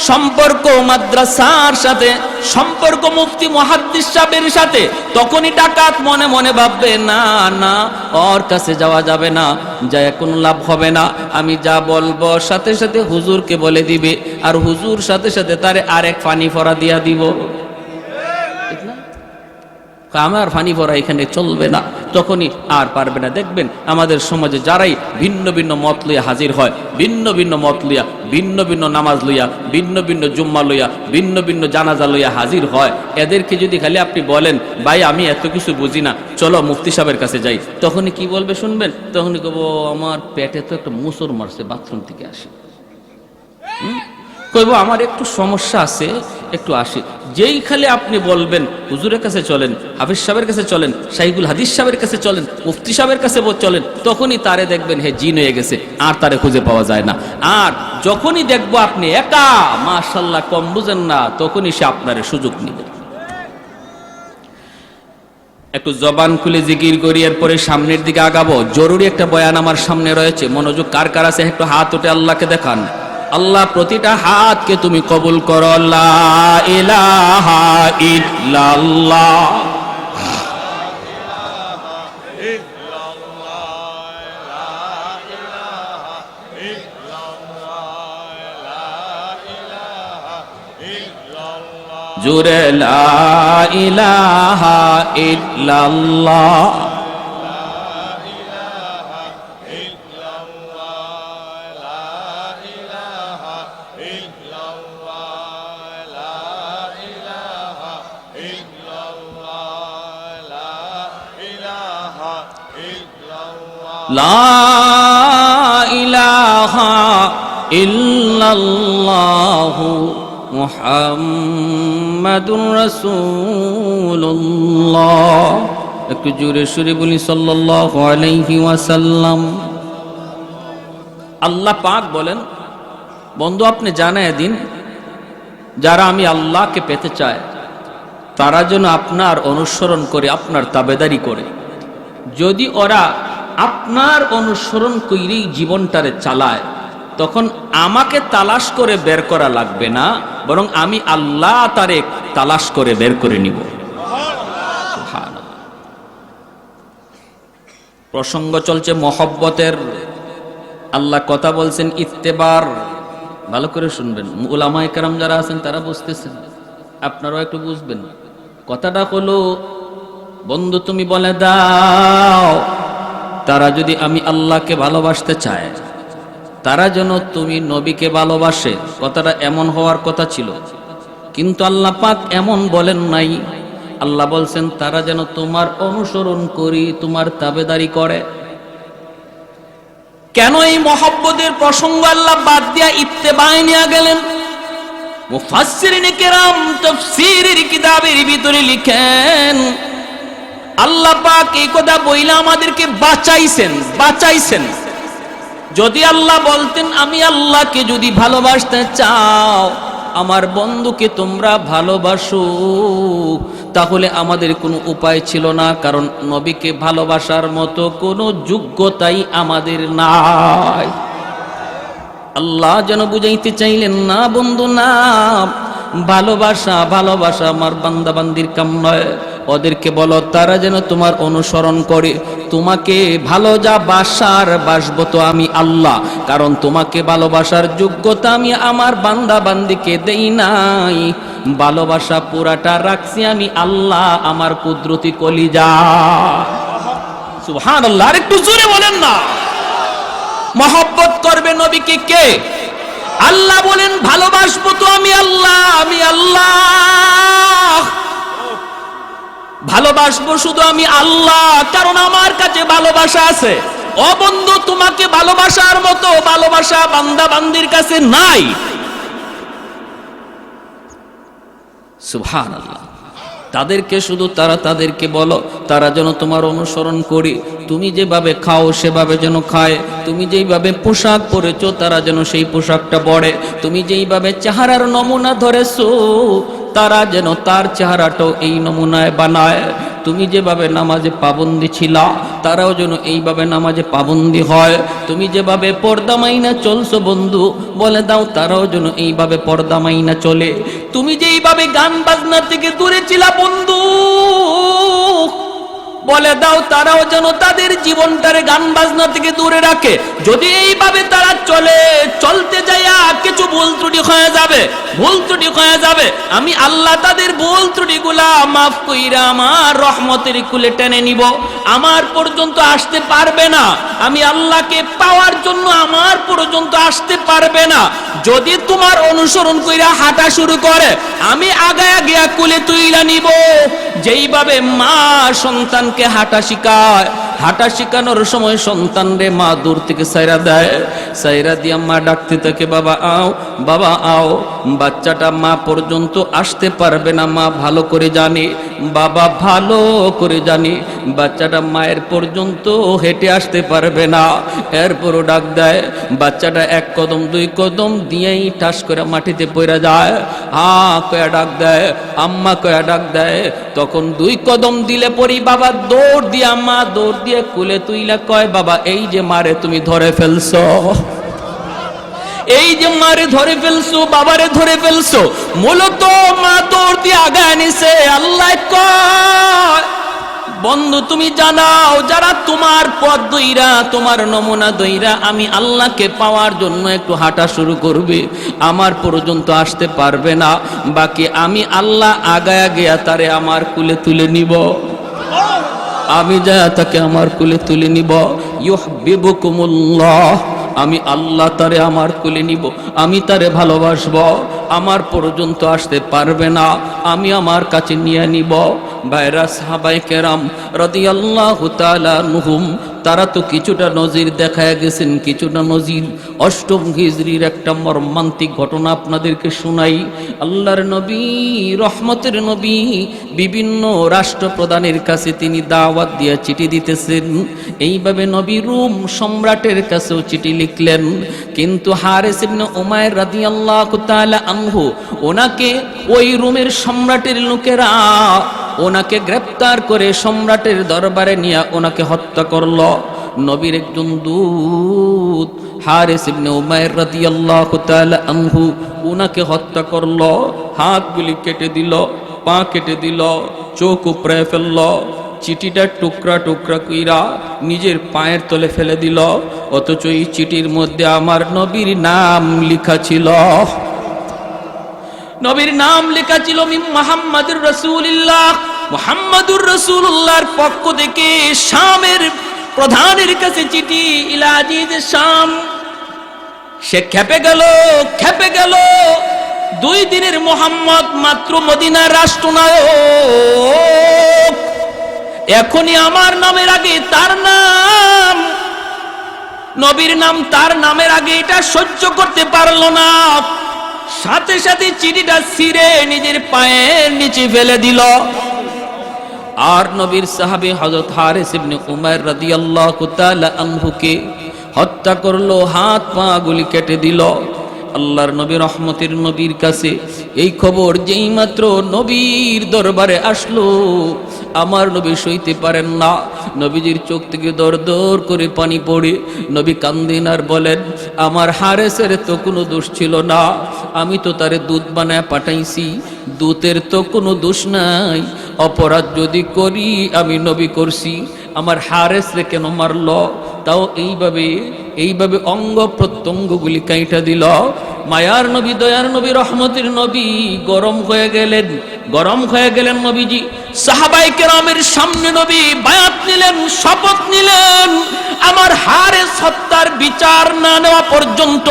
সম্পর্ক মাদ্রাসার সাথে, সম্পর্ক মুফতি মুহাদ্দিস সাহেবের সাথে, তখনই ডাকাত মনে মনে ভাববে না না, ওর কাছে যাওয়া যাবে না, যায় কোনো লাভ হবে না। আমি যা বলবো সাথে সাথে হুজুরকে বলে দিবে, আর হুজুর সাথে সাথে তারে আরেক পানি ফরা দিয়া দিব। আমার ফানি ভরা এখানে চলবে না, তখনই আর পারবে না। দেখবেন আমাদের সমাজে যারাই ভিন্ন ভিন্ন মত লইয়া হাজির হয়, ভিন্ন ভিন্ন মত লইয়া, ভিন্ন ভিন্ন নামাজ লইয়া, ভিন্ন ভিন্ন জুম্মা লইয়া, ভিন্ন ভিন্ন জানাজা লইয়া হাজির হয়, এদেরকে যদি খালি আপনি বলেন ভাই আমি এত কিছু বুঝি না, চলো মুফতি সাহেবের কাছে যাই, তখনই কি বলবে শুনবেন? তখনই কব আমার পেটে তো একটা মুসর মারছে, বাথরুম থেকে আসে। কইব আমার একটু সমস্যা আছে, একটু আসি। যেই খালি আপনি বলবেন হুজুরের কাছে চলেন, হাফিজ সাহেবের কাছে চলেন, শাইখুল হাদিস সাহেবের কাছে চলেন, মুফতি সাহেবের কাছে চলেন, তখনই তারে দেখবেন হে জিন হয়ে গেছে, আর তারে খুঁজে পাওয়া যায় না। আর যখনই দেখবো আপনি একা, মাশাআল্লাহ কম বুঝেন না, তখনই সে আপনার সুযোগ নিবে। একটু জবান খুলে জিকির করি, এরপরে সামনের দিকে আগাবো। জরুরি একটা বয়ান আমার সামনে রয়েছে, মনোযোগ কার কার আছে একটু হাত উঠে আল্লাহকে দেখান। আল্লাহ প্রতিটা হাতকে তুমি কবুল করো। লা ইলাহা ইল্লাল্লাহ। জুরে লা ইলাহা ইল্লাল্লাহ। লা ইলাহা ইল্লাল্লাহু মুহাম্মাদুর রাসূলুল্লাহ। একটু জোরে সুরে বলি সাল্লাল্লাহু আলাইহি ওয়াসাল্লাম। আল্লাহ পাক বলেন, বন্ধু আপনি জানায় দিন যারা আমি আল্লাহকে পেতে চায় তারা যেন আপনার অনুসরণ করে, আপনার তাবেদারি করে। যদি ওরা আপনার অনুসরণ করেই জীবনটারে চালায়, তখন আমাকে তালাশ করে বের করা লাগবে না, বরং আমি আল্লাহ তারে তালাশ করে বের করে নিব। প্রসঙ্গ চলছে মহব্বতের। আল্লাহ কথা বলছেন ইত্তেবার। ভালো করে শুনবেন, উলামায়ে কেরাম যারা আছেন তারা বুঝতেছেন, আপনারাও একটু বুঝবেন। কথাটা হলো, বন্ধু তুমি বলে দাও তারা যদি আমি আল্লাহকে ভালোবাসতে চায়, তারা যেন তুমি নবীকে ভালোবাসে। কথাটা এমন হওয়ার কথা ছিল, কিন্তু আল্লাহ পাক এমন বলেন নাই। আল্লাহ বলছেন তারা যেন তোমার অনুসরণ করি, তোমার তাবেদারি করে। কেন এই মহব্বতের প্রসঙ্গ আল্লাহ বাদ দিয়া ইত্তেবায় নিয়ে গেলেন? মুফাসসিরিন কেরাম তাফসীরের কিতাবের ভিতরে লিখেন, আল্লাহ পাক এই কথা বইলা আমাদেরকে বাঁচাইছেন। যদি আল্লাহ বলতেন আমি আল্লাহকে যদি ভালোবাসতে চাও, আমার বন্ধুকে তোমরা ভালোবাসো, তাহলে আমাদের কোনো উপায় ছিল না, কারণ নবীকে ভালোবাসার মতো কোনো যোগ্যতাই আমাদের নাই। আল্লাহ যেন বুঝাইতে চাইলেন না বন্ধু না, ভালোবাসা আমার বান্দা বান্দির কাম নয়। ওদেরকে বলো তারা যেন তোমার অনুসরণ করে। তোমাকে ভালো যা বাসবো তো আমি আল্লাহ, কারণ তোমাকে ভালোবাসার যোগ্যতা আমি আমার বান্দা বান্দিকে দেই নাই। ভালোবাসা পুরাটা রাখছি আমি আল্লাহ, আমার কুদরতি কলিজা। সুবহানাল্লাহ, আর একটু জোরে বলেন না। মহব্বত করবে নবীকে কে? আল্লাহ বলেন ভালোবাসবো তো আমি আল্লাহ। ভালোবাসবো শুধু আমি আল্লাহ, কারণ আমার কাছে ভালোবাসা আছে। ও বন্ধু, তোমাকে ভালোবাসার মতো ভালোবাসা বান্দা বান্দির কাছে নাই। সুবহানাল্লাহ। তাদেরকে শুধু তাদেরকে বলো তারা যেন তোমার অনুসরণ করি। তুমি যেভাবে খাও সেভাবে যেন খায়, তুমি যেইভাবে পোশাক পরেছো তারা যেন সেই পোশাকটা পরে, তুমি যেইভাবে চেহারার নমুনা ধরেছো তারা যেন তার চেহারাটাও এই নমুনায় বানায়। তুমি যেভাবে নামাজে পাবন্দি ছিলা তারাও যেন এইভাবে নামাজে পাবন্দি হয়। তুমি যেভাবে পর্দা মাইনা চলছো বন্ধু, বলে দাও তারাও যেন এইভাবে পর্দা মাইনা চলে। তুমি যেইভাবে গান বাজনা থেকে দূরে ছিলা বন্ধু, বলে দাও তারাও যেন তাদের জীবনটারে গান বাজনা থেকে দূরে রাখে। যদি এইভাবে তারা চলতে যাইয়া কিছু ভুল ত্রুটি হয়ে যাবে, আমি আল্লাহ তাদের ভুল ত্রুটিগুলা মাফ কইরা আমার রহমতের কুলে টেনে নিব। আমার পর্যন্ত আসতে পারবে না, আমি আল্লাহকে পাওয়ার জন্য আমার পর্যন্ত আসতে পারবে না। যদি তোমার অনুসরণ কইরা হাঁটা শুরু করে, আমি আগায়া গিয়া কুলে তুইলা নিব। যেইভাবে মা সন্তানকে হাঁটা শিখায়, হাঁটা শিখানোর সময় সন্তান রে মা দূর থেকে সাইরা দেয়, সাইরা দিয়া মা ডাকতে থাকে বাবা আও, বাবা আও। বাচ্চাটা মা পর্যন্ত আসতে পারবে না, মা ভালো করে জানে, বাবা ভালো করে জানে বাচ্চাটা মায়ের পর্যন্ত হেঁটে আসতে পারবে না। এরপরও ডাক দেয়, বাচ্চাটা এক কদম দুই কদম দিয়েই ঠাস করে মাটিতে পড়ে যায়। কয়া ডাক দেয়, আম্মা কয়া ডাক দেয়। তখন দুই কদম দিলে পরি বাবা দৌড় দিয়ে, আম্মা দৌড় দিয়ে কুলে তুইলা কয় বাবা এই যে মারে তুমি ধরে ফেলছো, এই যে মারে ধরে ফেলছো, বাবারে ধরে ফেলছো। মূলত মা দৌড় দিয়ে আগায় নিছে। আল্লাহ কয় বন্ধু তুমি জানাও, যারা তোমার পথ দইরা, তোমার নমুনা দইরা আমি আল্লাহকে পাওয়ার জন্য একটু হাঁটা শুরু করবে, আমার পর্যন্ত আসতে পারবে না, বাকি আমি আল্লাহ আগায়া গিয়া তারে আমার কুলে তুলে নিব, আমি যা তাকে আমার কুলে তুলে নিব। ইউহিব্বুকুমুল্লাহ, আমি আল্লাহ তারে আমার কুলে নিব, আমি তারে ভালোবাসবো, আমার পর্যন্ত আসতে পারবে না, আমি আমার কাছে নিয়ে নিব। ভাইরা সাহাবায়ে কেরাম রাদিয়াল্লাহু তাআলা আনহুম, তারা তো কিছুটা নজির দেখায় গেছেন, কিছুটা নজির। অষ্টম হিজরির একটা মর্মান্তিক ঘটনা আপনাদেরকে শোনাই। আল্লাহর নবী, রহমতের নবী, বিভিন্ন রাষ্ট্রপ্রধানের কাছে তিনি দাওয়াত দিয়ে চিঠি দিতেছেন। এইভাবে নবী রোম সম্রাটের কাছেও চিঠি লিখলেন, কিন্তু হারিস ইবনে উমাইর রাদিয়াল্লাহু তাআলা আনহু, ওনাকে ওই রোমের সম্রাটের লোকেরা ওনাকে গ্রেফতার করে সম্রাটের দরবারে নিয়ে ওনাকে হত্যা করল। নবীর একজন দূত হারিস ইবনে উমাইর রাদিয়াল্লাহু তাআলা আনহু ওনাকে হত্যা করল, হাতগুলি কেটে দিল, পা কেটে দিল, চোখ উপড়ে ফেলল, চিঠিটা টুকরা টুকরা কইরা নিজের পায়ের তলে ফেলে দিল। অথচ এই চিঠির মধ্যে আমার নবীর নাম লেখা ছিল, নবীর নাম লেখা ছিল মুহাম্মাদুর রাসূলুল্লাহ, মুহাম্মাদুর রাসূলুল্লাহর পক্ষ থেকে শামের প্রধানের কাছে চিঠি, ইলা আজিজ শাম। সে খেপে গেল। 2 দিনের মুহাম্মদ মাত্র মদিনার রাষ্ট্রনায়ক, এখনই আমার নামের আগে তার নাম, নবীর নাম তার নামের আগে, এটা সহ্য করতে পারল না। সাথে সাথে চিঠিটা ছিঁড়ে নিজের পায়ের নিচে ফেলে দিল। আর নবীর সাহাবী হযরত হারিস ইবনে উমাইর রাদিয়াল্লাহু তাআলা আনহুকে হত্যা করলো, হাত পা গুলি কেটে দিল। আল্লাহর নবী, রহমতের নবীর কাছে এই খবর যেই মাত্র নবীর দরবারে আসলো, আমার নবী সইতে পারেন না। নবীজির চোখ থেকে দর দর করে পানি পড়ে নবী কান্দেন আর বলেন, আমার হারেসের তো কোনো দোষ ছিল না, আমি তো তারে দুধ বানায় পাঠাইছি, দুধের তো কোনো দোষ নাই, অপরাধ যদি করি আমি নবী করছি, আমার হারেসরে কেন মারল? তাও এইভাবে অঙ্গ প্রত্যঙ্গগুলি কাইটা দিল। মায়ার নবী, দয়ার নবী, রহমতের নবী গরম হয়ে গেলেন নবীজি। সাহাবায়ে কেরামের সামনে নবী বায়াত নিলেন, শপথ নিলেন, আমার হারেস হত্যার বিচার না নেওয়া পর্যন্ত,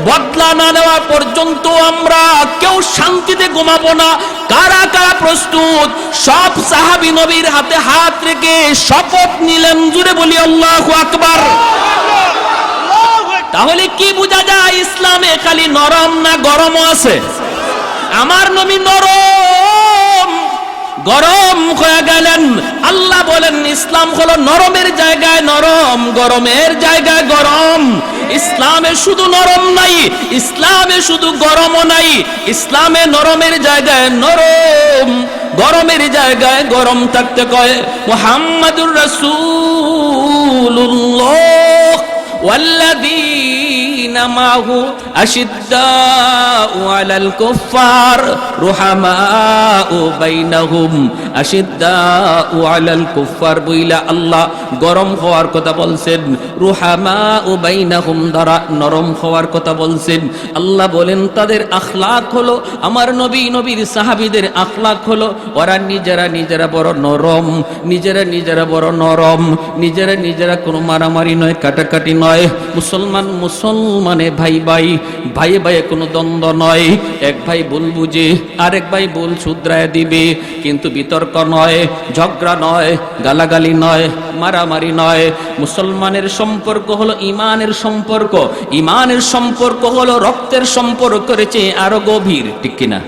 বদলা না নেওয়া পর্যন্ত আমরা কেউ শান্তিতে ঘুমাবো না। কারা কারা প্রস্তুত? সব সাহাবী নবীর হাতে হাত রেখে শপথ নিলেন। জুড়ে বলি আল্লাহু আকবার। তাহলে কি বোঝা যায়? ইসলামে খালি নরম না গরমও আছে? আমার নবী গরম হয়ে গেলেন। আল্লাহ বলেন ইসলাম হলো নরমের জায়গায় নরম, গরমের জায়গায় গরম। ইসলামে শুধু নরম নাই, ইসলামে শুধু গরমও নাই, ইসলামে নরমের জায়গায় নরম, গরমের জায়গায় গরম থাকতে কয়। মুহাম্মাদুর রাসূলুল্লাহ والذين معه أشداء على الكفار رحماء بينهم أشداء على الكفار বইলা আল্লাহ গরম হওয়ার কথা বলছেন, রুহামাউ বাইনাহুম দ্বারা নরম হওয়ার কথা বলছেন। আল্লাহ বলেন তাদের আখলাক হলো, আমার নবীর সাহাবীদের আখলাক হলো, ওরা নিজেরা বড় নরম, নিজেরা বড় নরম, নিজেরা কোনো মারামারি নয়, কাটাকাটি নয়। মুসলমানে ভাই কোনো দ্বন্দ্ব নয়। এক ভাই ভুল বুঝে আরেক ভাই ভুল শুধরায় দিবে, কিন্তু বিতর্ক নয়, ঝগড়া নয়, গালাগালি নয়, মারামারি নয়। মুসলমানের সম্পর্ক হলো ইমানের সম্পর্ক, ইমানের সম্পর্ক হলো রক্তের সম্পর্কের চেয়ে আরো গভীর, ঠিক কিনা?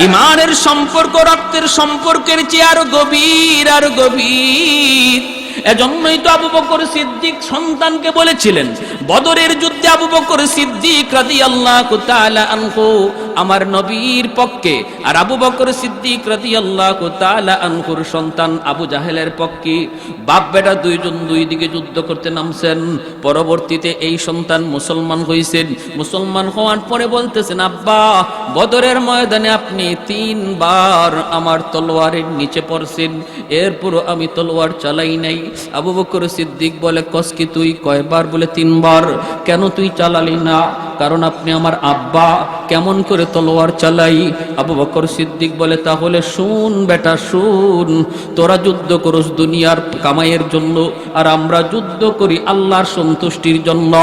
ইমানের সম্পর্ক রক্তের সম্পর্কের চেয়ে আরো গভীর। এজন্যই তো আবু বকর সিদ্দিক সন্তানকে বলেছিলেন, বদরের যুদ্ধে আবু বকর সিদ্দিক রাদিয়াল্লাহু তাআলা আনহু আমার নবীর পক্ষে, আর আবু বকর সিদ্দিক রাদিয়াল্লাহু তাআলা আনহুর সন্তান আবু জাহেলের পক্ষে। বাপ বেটা দুইজন দুই দিকে যুদ্ধ করতে নামছেন। পরবর্তীতে এই সন্তান মুসলমান হয়েছেন। মুসলমান হওয়ার পরে বলতেছেন, আব্বা বদরের ময়দানে আপনি 3 বার আমার তলোয়ারের নিচে পড়ছেন, এরপরও আমি তলোয়ার চালাই নাই। আবু বকর সিদ্দিক বলে, কসকি তুই কয়বার? বলে 3 বার। কেন তুই চালালি না? কারণ আপনি আমার আব্বা, কেমন করে তলোয়ার চালাই? আবু বকর সিদ্দিক বলে, তাহলে শুন বেটা শুন, তোরা যুদ্ধ করস দুনিয়ার কামাইয়ের জন্য, আর আমরা যুদ্ধ করি আল্লাহর সন্তুষ্টির জন্য।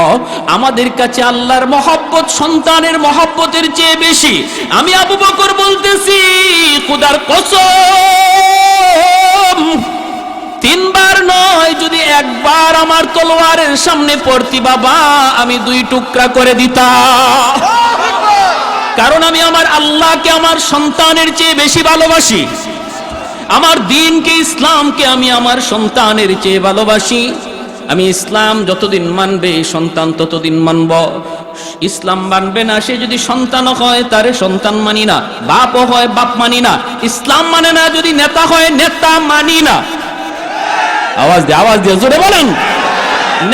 আমাদের কাছে আল্লাহর মহব্বত সন্তানের মহব্বতের চেয়ে বেশি। আমি আবু বকর বলতেছি, খোদার কসম, 3 বার নয়, যদি 1 বার আমার তলোয়ারের সামনে পড়তি বাবা, আমি 2 টুকরা করে দিতাম। কারণ আমি আমার আল্লাহকে আমার সন্তানের চেয়ে বেশি ভালোবাসি। আমার দ্বীনকে, ইসলামকে আমি আমার সন্তানের চেয়ে ভালোবাসি। আমি ইসলাম যতদিন মানবে সন্তান ততদিন মানব। ইসলাম মানবে না সে যদি সন্তান হয় তারে সন্তান মানি না, বাপও হয় বাপ মানি না। ইসলাম মানে না যদি নেতা হয় নেতা মানি না। আওয়াজ দিয়ে জোরে বলেন।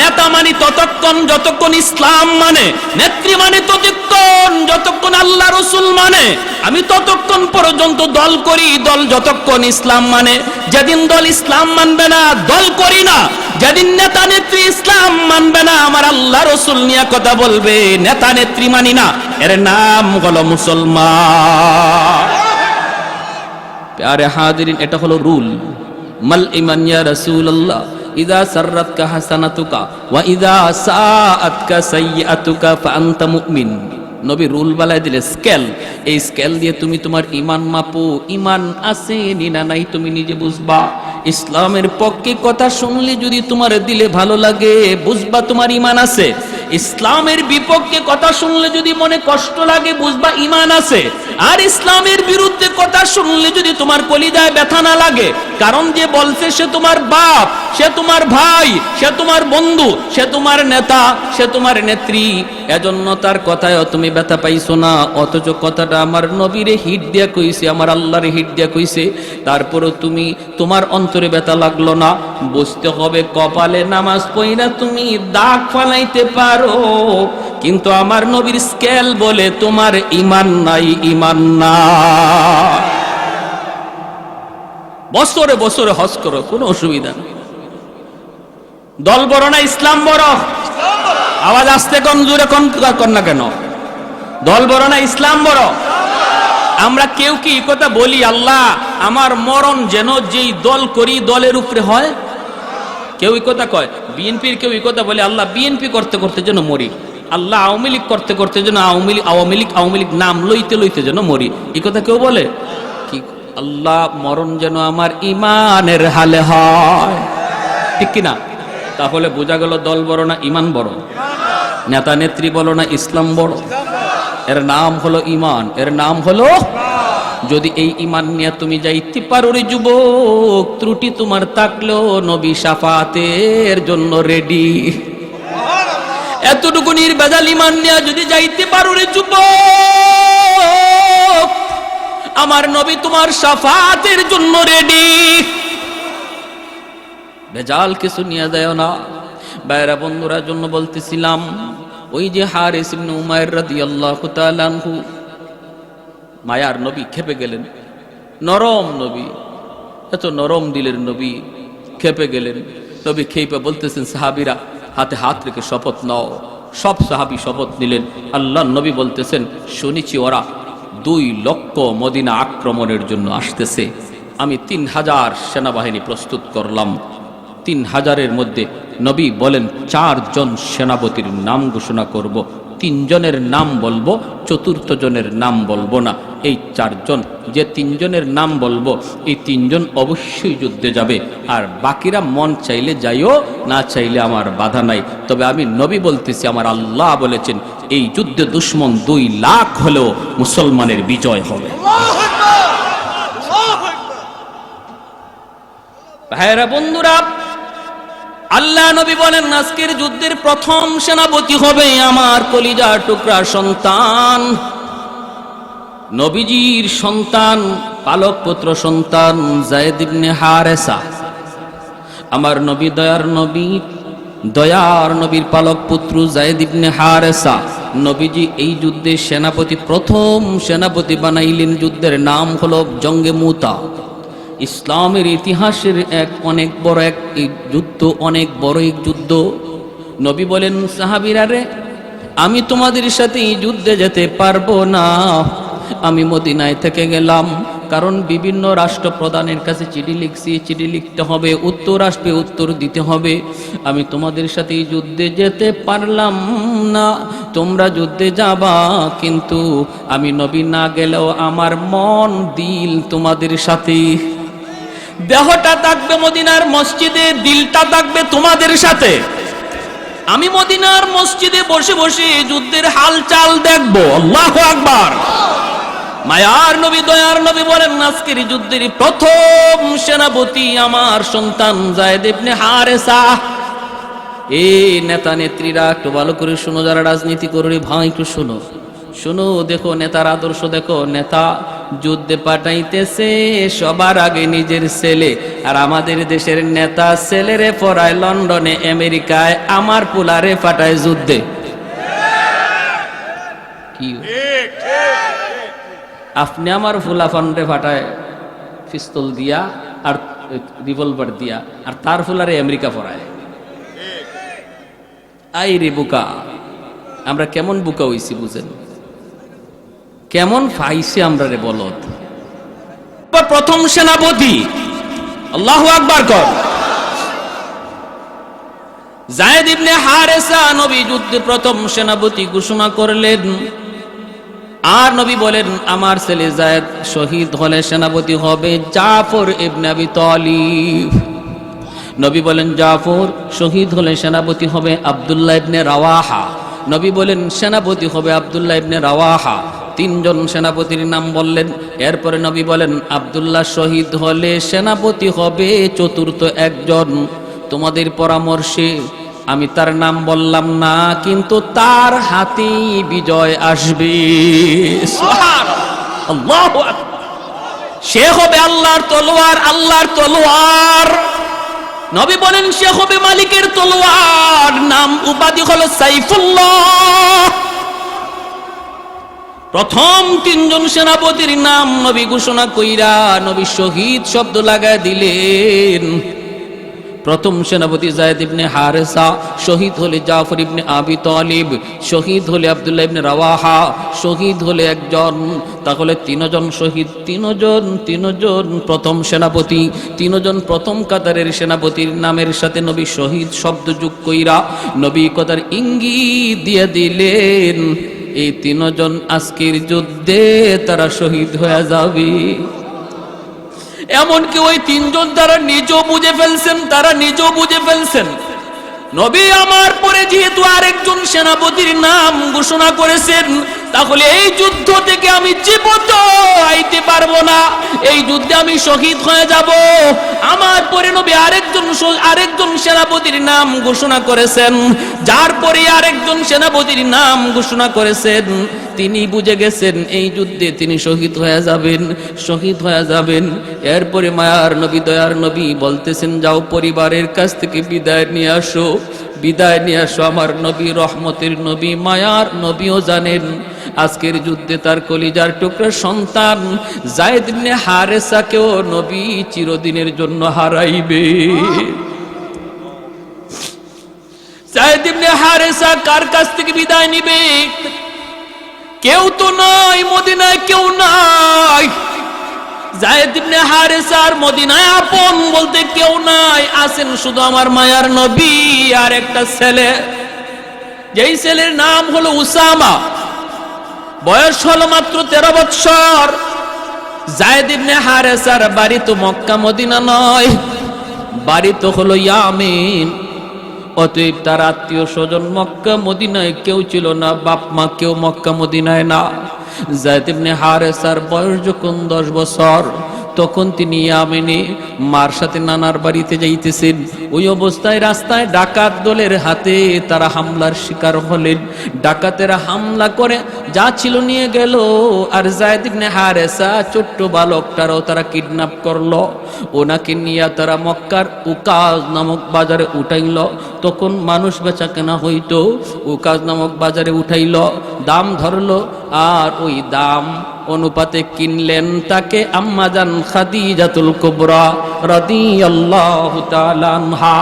নেতা মানি ততক্ষণ যতক্ষণ ইসলাম মানে, নেত্রী মানে ততক্ষণ যতক্ষণ আল্লাহ রসুল মানে। আমি ততক্ষণ পর্যন্ত দল করি, দল যতক্ষণ ইসলাম মানে। যেদিন দল ইসলাম মানবে না দল করি না। যেদিন নেতা নেত্রী ইসলাম মানবে না, আমার আল্লাহ রসুল নিয়ে কথা বলবে, নেতা নেত্রী মানি না, এর নাম হলো মুসলমান। প্যারে হাজিরিন, এটা হলো রুল। মাল ইমান ইয়া রাসূলুল্লাহ ইযা সাররাতকা হাসানাতুকা ওয়া ইযা সাআতকা সাইয়্যাতুকা ফাআনতা মুমিন। নবী রুল বানায় দিলে স্কেল। এই স্কেল দিয়ে তুমি তোমার ঈমান মাপো, ঈমান আছে না নাই তুমি নিজে বুঝবা। ইসলামের পক্ষে কথা শুনলে যদি তোমার দিলে ভালো লাগে, বুঝবা তোমার ঈমান আছে। ইসলামের বিপক্ষে কথা শুনলে যদি মনে কষ্ট লাগে, বুঝবা ঈমান আছে। আর ইসলামের বিরুদ্ধে কথা শুনলে যদি তোমার কলিজায় ব্যথা না লাগে, কারণ যে বলছে সে তোমার বাপ, সে তোমার ভাই, সে তোমার বন্ধু, সে তোমার নেতা, সে তোমার নেত্রী, এজন্য তার কথায় তুমি ব্যথা পাইছো না। অথচ কথাটা আমার নবীরে হিট দিয়া কইছে, আমার আল্লাহরে হিট দিয়া কইছে, তারপরও তুমি তোমার অন্তরে ব্যথা লাগলো না। বুঝতে হবে কপালে নামাজ পড়া তুমি দাগ ফালাইতে পারো, কিন্তু আমার নবীর স্কেল বলে তোমার ঈমান নাই, ঈমান না। বছরে বছরে হজ করো, কোনো অসুবিধা নেই। দল বড় না ইসলাম বড়? আওয়াজ আসতে কোন জোরে কোন না কেন? দল বড় না ইসলাম বড়? আমরা কেউ কি কথা বলি, আল্লাহ আমার মরণ যেন যেই দল করি দলের উপরে হয়? কেউ এই কথা কয়। বিএনপির কেউ এই কথা বলে, আল্লাহ বিএনপি করতে করতে যেন মরি, আল্লাহ আওয়ামী লীগ করতে করতে যেন আওয়ামী লীগ নাম লইতে লইতে যেন মরি। এই কথা কেউ বলে কি? আল্লাহ মরণ যেন আমার ঈমানের হালে হয়, ঠিক কিনা? তাহলে বোঝা গেল দল বড় না ঈমান বড়? নেতা নেত্রী বলো না ইসলাম বড়? এর নাম হলো ঈমান, এর নাম হলো। যদি এই ঈমান নিয়ে তুমি যাইতে পারো রে যুবক, ত্রুটি তোমার থাকলেও নবী শাফাতের জন্য রেডি। এতটুকু নির্ভেজাল ঈমান নিয়ে যদি যাইতে পারো রে যুবক, আমার নবী তোমার শাফাতের জন্য রেডি। ভেজাল কিছু নিয়ে যায় না। বাইরা বন্ধুরা জন্য বলতেছিলাম, ওই যে হারিস ইবনে উমাইর রাদিয়াল্লাহু তাআলা আনহু, মায়ার নবী খেপে গেলেন। নরম নবী, এত নরম দিলের নবী খেপে গেলেন। নবী খেপে বলতেছেন, সাহাবীরা হাতে হাত রেখে শপথ নাও। সব সাহাবী শপথ নিলেন। আল্লাহর নবী বলতেছেন, শুনেছি ওরা 2 লক্ষ মদিনা আক্রমণের জন্য আসতেছে। আমি 3000 সেনাবাহিনী প্রস্তুত করলাম। 3000-এর মধ্যে নবী বলেন 4 জন সেনাপতির নাম ঘোষণা করব। 3 জনের নাম বলবো, 4th জনের নাম বলবো না। এই 4 জন, যে 3 জনের নাম বলবো, এই 3 জন অবশ্যই যুদ্ধে যাবে। আর বাকিরা মন চাইলে যাইও, না চাইলে আমার বাধা নাই। তবে আমি নবী বলতেছি, আমার আল্লাহ বলেছেন এই যুদ্ধে দুশ্মন 2 লাখ হলেও মুসলমানের বিজয় হবে। ভাইরা বন্ধুরা, আল্লাহ নবী বলেন আজকের যুদ্ধের প্রথম সেনাপতি হবে আমার কলিজার টুকরা সন্তান, নবীজির সন্তান, পালক পুত্র সন্তান যায়েদ ইবনে হারেসা। আমার নবী দয়ার নবীর পালক পুত্র যায়েদ ইবনে হারেসা নবীজি এই যুদ্ধের সেনাপতি, প্রথম সেনাপতি বানাইলেন। যুদ্ধের নাম হলো জঙ্গে মুতা। ইসলামের ইতিহাসের অনেক বড় এক যুদ্ধ, অনেক বড় এক যুদ্ধ। নবী বলেন সাহাবীরা রে, আমি তোমাদের সাথে এই যুদ্ধে যেতে পারবো না, আমি মদিনায় থেকে গেলাম, কারণ বিভিন্ন রাষ্ট্রপ্রধানের কাছে চিঠি লিখছি, চিঠি লিখতে হবে, উত্তর আসবে, উত্তর দিতে হবে, আমি তোমাদের সাথে এই যুদ্ধে যেতে পারলাম না। তোমরা যুদ্ধে যাবা, কিন্তু আমি নবী না গেলেও আমার মন দিল তোমাদের সাথে, দেহটা থাকবে মদিনার মসজিদে, দিলটা থাকবে তোমাদের সাথে। আমি মদিনার মসজিদে বসে বসে যুদ্ধের হালচাল দেখবো। আল্লাহু আকবার। মায়ার নবী দয়ার নবী বলেন আজকের যুদ্ধের প্রথম সেনাপতি আমার সন্তান যায়েদ ইবনে হারেসা। এই নেতা নেত্রীরা একটু ভালো করে শুনো, যারা রাজনীতি করে ভাই একটু শোনো, শোনো, দেখো নেতার আদর্শ দেখো। নেতা যুদ্ধে পাঠাইতেছে সবার আগে নিজের ছেলে, আর আমাদের দেশের নেতা ছেলেরে পড়ায় লন্ডনে আমেরিকায়, আমার পোলারে পাঠায় যুদ্ধে। কি আপনি আমার ফুলাফানরে ফাটায় পিস্তল দিয়া আর রিভলভার দিয়া, আর তার ফুলারে আমেরিকা পড়ায়। আই রে বুকা, আমরা কেমন বুকা হইছি বুঝেন, কেমন ফাইছে আমরা রে বলদ। প্রথম সেনাপতি, আল্লাহু আকবার কর। যায়েদ ইবনে হারেসা নবী যুদ্ধে প্রথম সেনাপতি ঘোষণা করলেন। আর নবী বলেন আমার ছেলে যায়েদ শহীদ হলে সেনাপতি হবে জাফর ইবনে আবি তালিব। নবী বলেন জাফর শহীদ হলে সেনাপতি হবে আব্দুল্লাহ ইবনে রাওয়াহা। নবী বলেন সেনাপতি হবে আব্দুল্লাহ ইবনে রাওয়াহা। তিনজন সেনাপতির নাম বললেন। এরপরে নবী বলেন আব্দুল্লাহ শহীদ হলে সেনাপতি হবে চতুর্থ একজন, তোমাদের পরামর্শে আমি তার নাম বললাম না, কিন্তু তার হাতেই বিজয় আসবে। আল্লাহু আকবার। সে হবে আল্লাহর তলোয়ার, আল্লাহর তলোয়ার। নবী বলেন সে হবে মালিকের তলোয়ার, নাম উপাধি হলো সাইফুল্লাহ। প্রথম তিনজন সেনাপতির নাম নবী ঘোষণা কইরা নবী শহীদ শব্দ লাগায় দিলেন। প্রথম সেনাপতি যায়েদ ইবনে হারেসা, শহীদ হলে জাফর ইবনে আবি তালিব, শহীদ হলে আব্দুল্লাহ ইবনে রাওয়াহা, শহীদ হলে একজন। তাহলে তিনজন শহীদ, তিনজন প্রথম সেনাপতি, তিনজন প্রথম কাতারের সেনাপতির নামের সাথে নবী শহীদ শব্দ যোগ কইরা নবী কথার ইঙ্গিত দিয়ে দিলেন এই তিনজন আজকের যুদ্ধে তারা শহীদ হয়ে যাবে। এমনকি ওই তিনজন তারা নিজেও বুঝে ফেলছেন, নবী আমার পরে যেহেতু আরেকজন সেনাপতির নাম ঘোষণা করেছেন, তাহলে এই যুদ্ধ থেকে আমি জীবিত আইতে পারবো না, এই যুদ্ধে আমি শহীদ হয়ে যাব। আমার পরে নবী আরেকজন সেনাপতির নাম ঘোষণা করেছেন, যার পরে আরেকজন সেনাপতির নাম ঘোষণা করেছেন। তিনি বুঝে গেছেন এই যুদ্ধে তিনি শহীদ হয়ে যাবেন। এরপরে মায়ার নবী দয়ার নবী বলতেছেন যাও পরিবারের কাছ থেকে বিদায় নিয়ে আসো। আমার নবী রহমতের নবী, মায়ার নবীও জানেন আজকের যুদ্ধে তার কলিজার টুকরা সন্তান যায়েদ ইবনে হারেসাকেও নবী চিরদিনের জন্য হারাইবে। যায়েদ ইবনে হারেসা কার কাছ থেকে বিদায় নিবে? কেউ তো নাই মদিনায়, কেউ নাই। যায়েদ ইবনে হারেসার মদিনায় আপন বলতে কেউ নাই, আছেন শুধু আমার মায়ার নবী আর একটা ছেলে, যেই ছেলের নাম হলো উসামা। বয়স হলো মাত্র 13 বৎসর। যায়েদ ইবনে হারেসার বাড়ি তো মক্কা মদিনা নয়, বাড়ি তো হলো ইয়ামেন। অতএব তার আত্মীয় স্বজন মক্কা মদিনায় কেউ ছিল না, বাপ মা কেউ মক্কা মদিনায় না। যায়েদ ইবনে হারেসার বয়স যখন 10 বছর, তখন তিনি ইয়ামেনে মার সাথে নানার বাড়িতে যাইতেছেন। ওই অবস্থায় রাস্তায় ডাকাত দলের হাতে তারা হামলার শিকার হলেন। ডাকাতেরা হামলা করে যা ছিল নিয়ে গেল, আর যায়েদ ইবনে হারেসা ছোট্ট বালকটারও তারা কিডন্যাপ করলো। ওনাকে নিয়ে তারা মক্কার উকাজ নামক বাজারে উঠাইল। তখন মানুষ বেচা কেনা হইতো, উকাজ নামক বাজারে উঠাইল, দাম ধরলো, আর ওই দাম অনুপাতে কিনলেন তাকে আম্মাজান খাদিজাতুল কুবরা রাদিয়াল্লাহু তাআলা আনহা।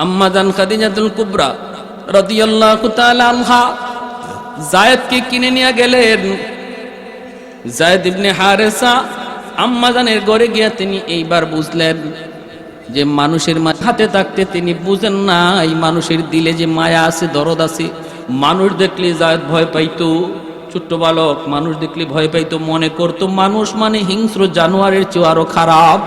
আম্মাজান খাদিজাতুল কুবরা রাদিয়াল্লাহু তাআলা আনহা যায়েদকে কিনে নিয়ে গেলেন। যায়েদ ইবনে হারেসা আম্মাজানের ঘরে গিয়া তিনি এইবার বুঝলেন যে মানুষের হাতে থাকতে তিনি বুঝেন না এই মানুষের দিলে যে মায়া আছে, দরদ আছে। মানুষ দেখলে যায়েদ ভয় পাইতো, ছোট্ট বালক মানুষ দেখলে ভয় পাইতো, মনে করতো মানুষ মানে হিংস্র জানোয়ারের চেয়ে আরো খারাপ।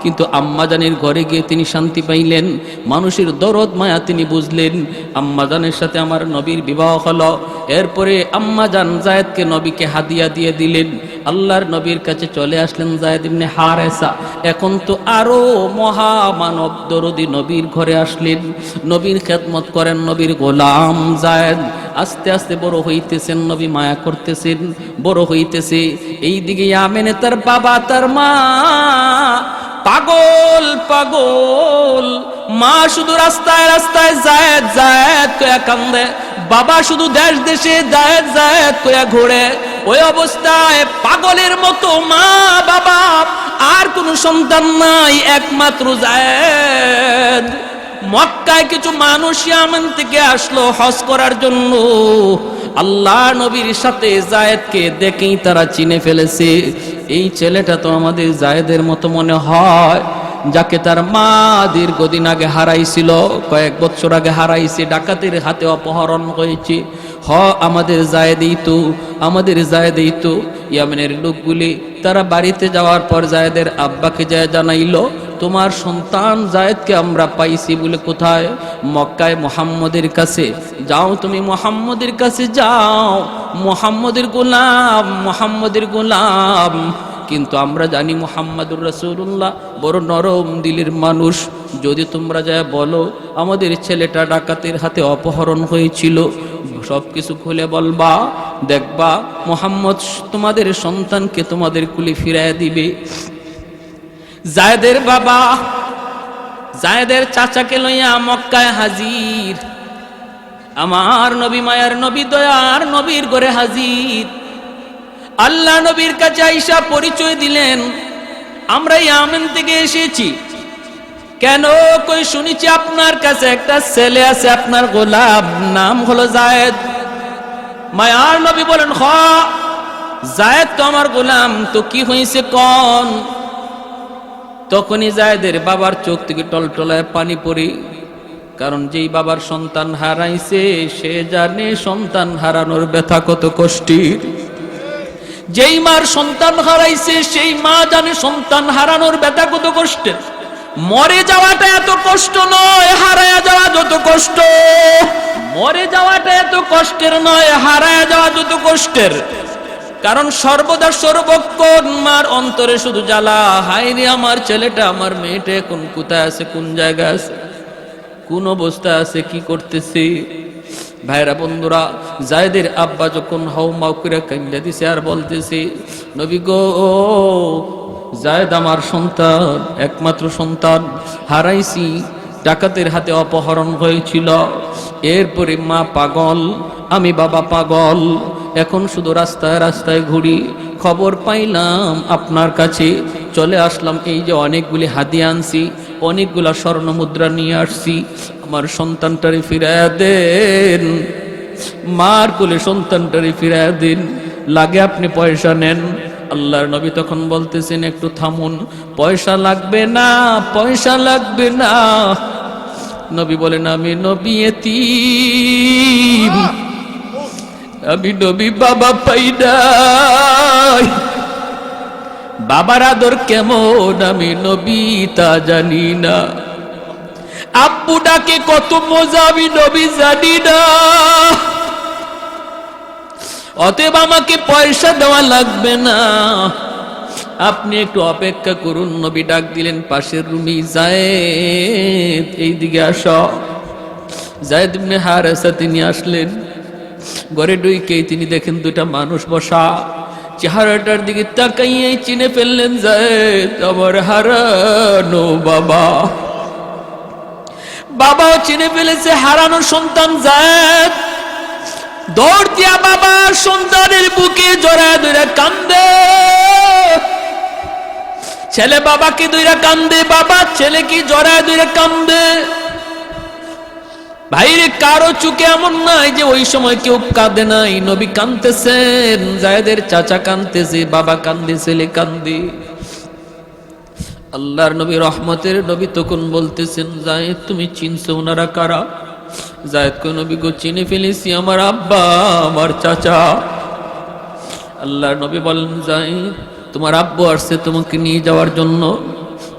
কিন্তু আম্মাজানের ঘরে গিয়ে তিনি শান্তি পাইলেন, মানুষের দরদ মায়া তিনি বুঝলেন। আম্মাজানের সাথে আমার নবীর বিবাহ হলো। এরপরে আম্মাজান যায়েদকে নবীকে হাদিয়া দিয়ে দিলেন। আল্লাহর নবীর কাছে চলে আসলেন যায়েদ ইবনে হারেসা। এখন তো আরো মহামানব দরদি নবীর ঘরে আসলেন, নবীর খেদমত করেন, নবীর গোলাম যায়েদ। আস্তে আস্তে বড় হইতেছেন, নবী মায়া করতেছেন, বড় হইতেছে। এইদিকে ইয়ামেনে তার বাবা তার মা পাগল পাগল, মা শুধু রাস্তায় রাস্তায় যায়েদ যায়েদ কয়া কান্দে, বাবা শুধু দেশ দেশে যায়েদ যায়েদ কয়া ঘোরে। ওই অবস্থায় পাগলের মতো মা বাবা, আর কোনো সন্তান নাই, একমাত্র যায়েদ। মক্কায় কিছু মানুষ ইয়ামান থেকে আসলো হজ করার জন্য। আল্লাহ নবীর সাথে যায়েদকে দেখেই তারা চিনে ফেলেছে, এই ছেলেটা তো আমাদের যায়েদের মতো মনে হয়, যাকে তার মা দীর্ঘদিন আগে হারাইছিল, কয়েক বছর আগে হারাইছে, ডাকাতের হাতে অপহরণ হয়েছে। আমাদের যায়েদই তো, আমাদের যায়েদই তো। ইয়ামেনের লোকগুলি তারা বাড়িতে যাওয়ার পর যায়েদের আব্বাকে যায় জানাইল, তোমার সন্তান যায়েদকে আমরা পাইছি। বলে কোথায়? মক্কায় মুহাম্মদের কাছে। যাও তুমি মুহাম্মদের কাছে যাও, মুহাম্মদের গোলাম, মুহাম্মদের গোলাম। কিন্তু আমরা জানি মুহাম্মাদুর রাসূলুল্লাহ বড় নরম দিলের মানুষ। যদি তোমরা যায় বলো আমাদের ছেলেটা ডাকাতের হাতে অপহরণ হয়েছিল, সব কিছু খুলে বলবা, দেখবা মুহাম্মদ তোমাদের সন্তানকে তোমাদের কুলে ফিরাইয়া দিবে। যায়েদের বাবা যায়েদের চাচাকে লইয়া মক্কায় হাজির, আমার নবী মায়ার নবী দয়ার নবীর ঘরে হাজির। আল্লাহ নবীর কাছে আইসা পরিচয় দিলেন, আমরা ইয়ামেন থেকে এসেছি। কেন? কই শুনেছি আপনার কাছে একটা ছেলে আছে, আপনার গোলাম, নাম হলো যায়েদ। মায়ার নবী বলেন, হ যায়েদ তো আমার গোলাম, তো কি হয়েছে কোন? তখনই যায়েদের বাবার চোখ থেকে টলটলায় পানি পড়ে, কারণ যেই বাবার সন্তান হারাইছে সে জানে সন্তান হারানোর ব্যথা কত কষ্টের। যেই মার সন্তান হারাইছে সেই মা জানে সন্তান হারানোর ব্যথা কত কষ্টের। মরে যাওয়াটা এত কষ্ট নয়, হারায়া যাওয়া যত কষ্ট। মরে যাওয়াটা এত কষ্টের নয়, হারায়া যাওয়া যত কষ্টের। কারণ সর্বদা সর্বক্ষণ মার অন্তরে শুধু জ্বালা, হায় রে আমার ছেলেটা, আমার মেয়েটা এখন কোথায় আছে, কোন জায়গায় আছে, কোন অবস্থা আছে, কি করতেছে। ভাইরা বন্ধুরা, যায়েদের আব্বা যখন হাউমাউ করে কান্দা দিছে আর বলতেছে, নবী গো, যায়েদ আমার সন্তান, একমাত্র সন্তান হারাইছি, ডাকাতের হাতে অপহরণ হয়েছিল। এরপরে মা পাগল, আমি বাবা পাগল, এখন শুধু রাস্তায় রাস্তায় ঘুরি। খবর পাইলাম আপনার কাছে, চলে আসলাম। এই যে অনেকগুলি হাদিয়া আনছি, অনেকগুলা স্বর্ণ মুদ্রা নিয়ে আসছি, আমার সন্তানটারে ফিরাইয়া দেন, মার কোলে সন্তানটারে ফিরাইয়া দেন, লাগে আপনি পয়সা নেন। আল্লাহর নবী তখন বলতেছেন, একটু থামুন, পয়সা লাগবে না, পয়সা লাগবে না। নবী বলেন, আমি নবী এতিম, আমি নবী বাবা পাই নাই, বাবার আদর কেমন আমি নবী তা জানি না, আব্বু ডাকে কত মজা আমি নবী জানি না। অতএব আমাকে পয়সা দেওয়া লাগবে না, আপনি একটু অপেক্ষা করুন। নবী ডাক দিলেন পাশের রুমে, যায়েদ এইদিকে আসো। যায়েদ ইবনে হারেসা তিনি আসলেন। ঘরে ঢুকেই তিনি দেখেন দুইটা মানুষ বসা। চেহারাটার দিকে তাকাইয়ে চিনে ফেললেন, যায়েদ আমার হারানো বাবা। বাবাও চিনে ফেলেছে হারানো সন্তান যায়েদ। দৌড় দিয়া বাবা সন্তানের বুকে জড়ায় ধরে কান্দে। ছেলে বাবাকে ধরে কান্দে, বাবা ছেলেকে জড়ায় ধরে কান্দে। ভাইরে কারো চোখে এমন নাই যে ওই সময় কেউ কাঁদে নাই। নবী কাঁদতেছেন, যায়েদের চাচা কাঁদতেছে, বাবা কান্দে, ছেলে কান্দে। আল্লাহর নবী রহমতের নবী তখন বলতেছেন, যায়েদ তুমি চিনছো ওনারা কারা? যায়েদ কই নবী গো চিনে ফেলেছি, আমার আব্বা, আমার চাচা। আল্লাহর নবী বলেন, যায়েদ তোমার আব্বু আসছে তোমাকে নিয়ে যাওয়ার জন্য।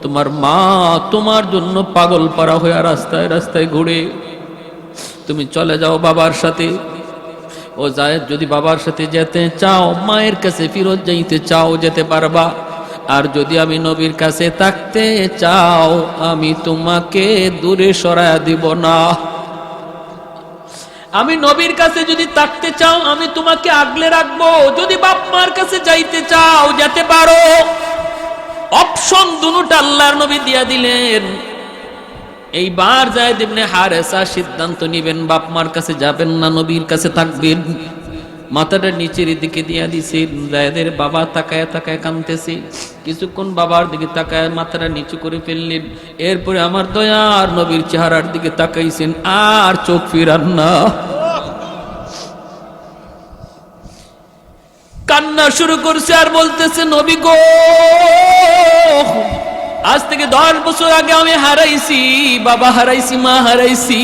তোমার মা তোমার জন্য পাগল পারা হয়ে রাস্তায় রাস্তায় ঘুরে। তুমি চলে যাও বাবার সাথে। ও যায়েদ যদি বাবার সাথে যেতে চাও, মায়ের কাছে ফিরত যাইতে চাও, যেতে পারবা। আর যদি আমি নবীর কাছে থাকতে চাও, আমি তোমাকে দূরে সরায়া দিব না। আমি নবীর কাছে যদি থাকতে চাও, আমি তোমাকে আগলে রাখবো। যদি বাপ মার কাছে যাইতে চাও, যেতে পারো। অপশন দুটো আল্লাহর নবী দিয়া দিলেন। এইবার যায়েদ ইবনে হারেসা সিদ্ধান্ত নিবেন, বাপ মার কাছে যাবেন না, নবীর কাছে থাকবেন। মাথাটা নিচের দিকে দিয়া দিছেন। যায়েদের বাবা তাকায় তাকায় কাঁদতেছে। কিছুক্ষণ বাবার দিকে তাকায় মাথাটা নিচু করে ফেললেন। এরপরে আমার দয়ার নবীর চেহারার দিকে তাকাইছেন, আর চোখ ফিরান না। কান্না শুরু করছে আর বলতেছে, নবী গো, আজ থেকে 10 বছর আগে আমি হারাইছি, বাবা হারাইছি, মা হারাইছি।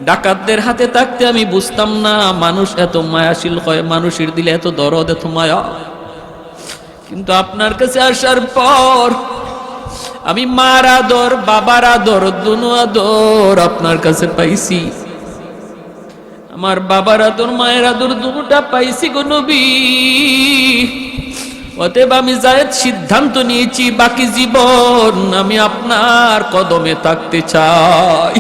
ডাকাতদের হাতে থাকতে আমি বুঝতাম না মানুষ এত মায়াশীল হয়, মানুষের দিলে এত দরদ, এত মায়া। কিন্তু আপনার কাছে আসার পর আমি মার আদর, বাবার আদর, দুনো আদর আপনার কাছে পাইছি। আমার বাবার আদর, মায়ের আদর দুটোটা পাইছি গো নবী। অতএব আমি যায়েদ সিদ্ধান্ত নিয়েছি, বাকি জীবন আমি আপনার কদমে থাকতে চাই।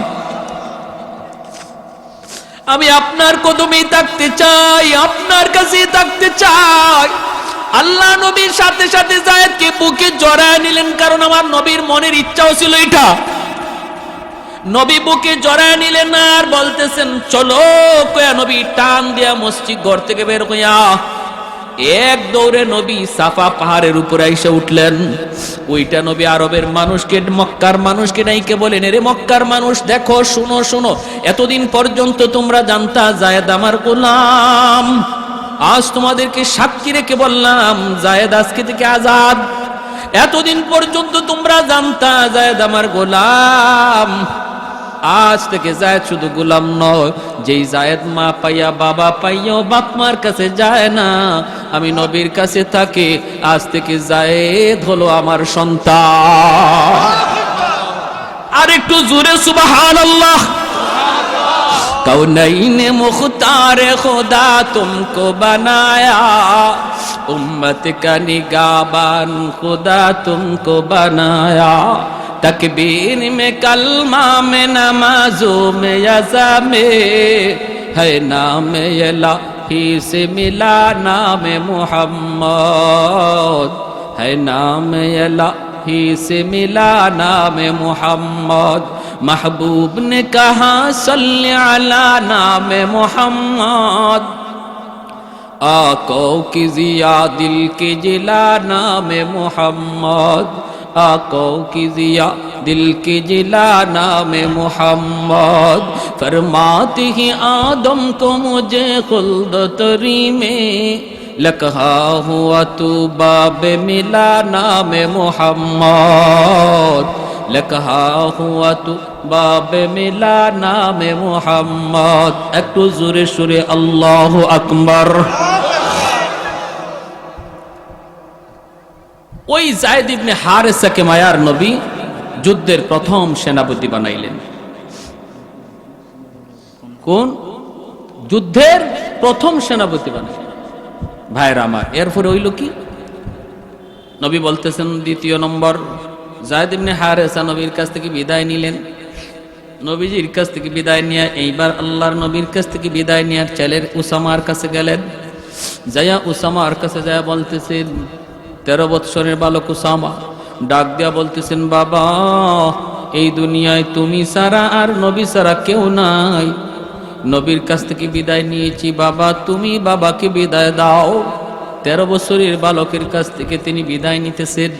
আমি আপনার কদমে থাকতে চাই, আপনার কাছে থাকতে চাই। আল্লাহ নবীর সাথে সাথে যায়েদকে বুকে জড়ায় নিলেন, কারণ আমার নবীর মনের ইচ্ছাও ছিল এটা। নবী বুকে জড়ায় নিলেন আর বলতেছেন, চলো। কয়া নবী টান দিয়া মসজিদ ঘর থেকে বের হইয়া এক দৌড়ে নবী সাফা পাহাড়ের উপরে এসে উঠলেন। ওইটা নবী আরবের মানুষকে, মক্কার মানুষকে নাইকে বলেন, এরে মক্কার মানুষ দেখো, শুনো শুনো, এতদিন পর্যন্ত তোমরা জানতা যায়েদ আমার গোলাম। আজ তোমাদেরকে সাক্ষী রেখে বললাম, যায়েদ আজকে থেকে আজাদ। এতদিন পর্যন্ত তোমরা জানতা যায়েদ আমার গোলাম, আজ থেকে যায়েদ শুধু গোলাম নয়, যেই যায়েদ মা পাইয়া বাবা পাইয়াও বাপ মার কাছে যায় না, আমি নবীর কাছে থাকে, আজ থেকে যায়েদ হলো আমার সন্তান। আর একটু জোরে সুবহানাল্লাহ। कौनैन मुख्तार खुदा तुमको बनाया, उम्मत का निगाहबान खुदा तुमको बनाया। तकबीर में, कलमा में, नमाजों में, यज़ा में है नाम इलाही से मिला नाम मोहम्मद, है नाम इलाही से मिला नाम मोहम्मद। महबूब ने कहा सल्ले अला नाम मोहम्मद, आको की जिया दिल की जिला नाम मोहम्मद, आको की जिया दिल की जिला नाम मोहम्मद। फरमाती ही आदम को मुझे खुल्द तरी में, लकहा हुआ तू बाब मिला नाम मोहम्मद, लकहा हुआ तू बाब मिला नाम मोहम्मद। একটু জোরে সুরে আল্লাহু আকবার। ওই যায়েদ ইবনে হারেসাকে মায়ার নবী যুদ্ধের প্রথম সেনাপতি বানাইলেন। কোন যুদ্ধের প্রথম সেনাপতি বানাইলেন? ভাইরা আমার, এরপরে হইল কি? নবী বলতেছেন দ্বিতীয় নম্বর, যায়েদ ইবনে হারেসা নবীর কাছ থেকে বিদায় নিলেন। নবীজির কাছ থেকে বিদায় নিয়ে এইবার আল্লাহর নবীর কাছ থেকে বিদায় নিয়ে ছেলের উসামার কাছে গেলেন। যাইয়া উসামার কাছে যাইয়া বলতেছেন, 13 বৎসরের বালক উসামা ডাক দিয়া বলতেছেন, বাবা এই দুনিয়ায় তুমি ছাড়া আর নবী ছাড়া কেউ নাই, নবীর কাছ থেকে বিদায় নিয়েছি, বাবা তুমি বাবাকে বিদায় দাও। 13 বছরের বালকের কাছ থেকে তিনি বিদায় নিতেছেন।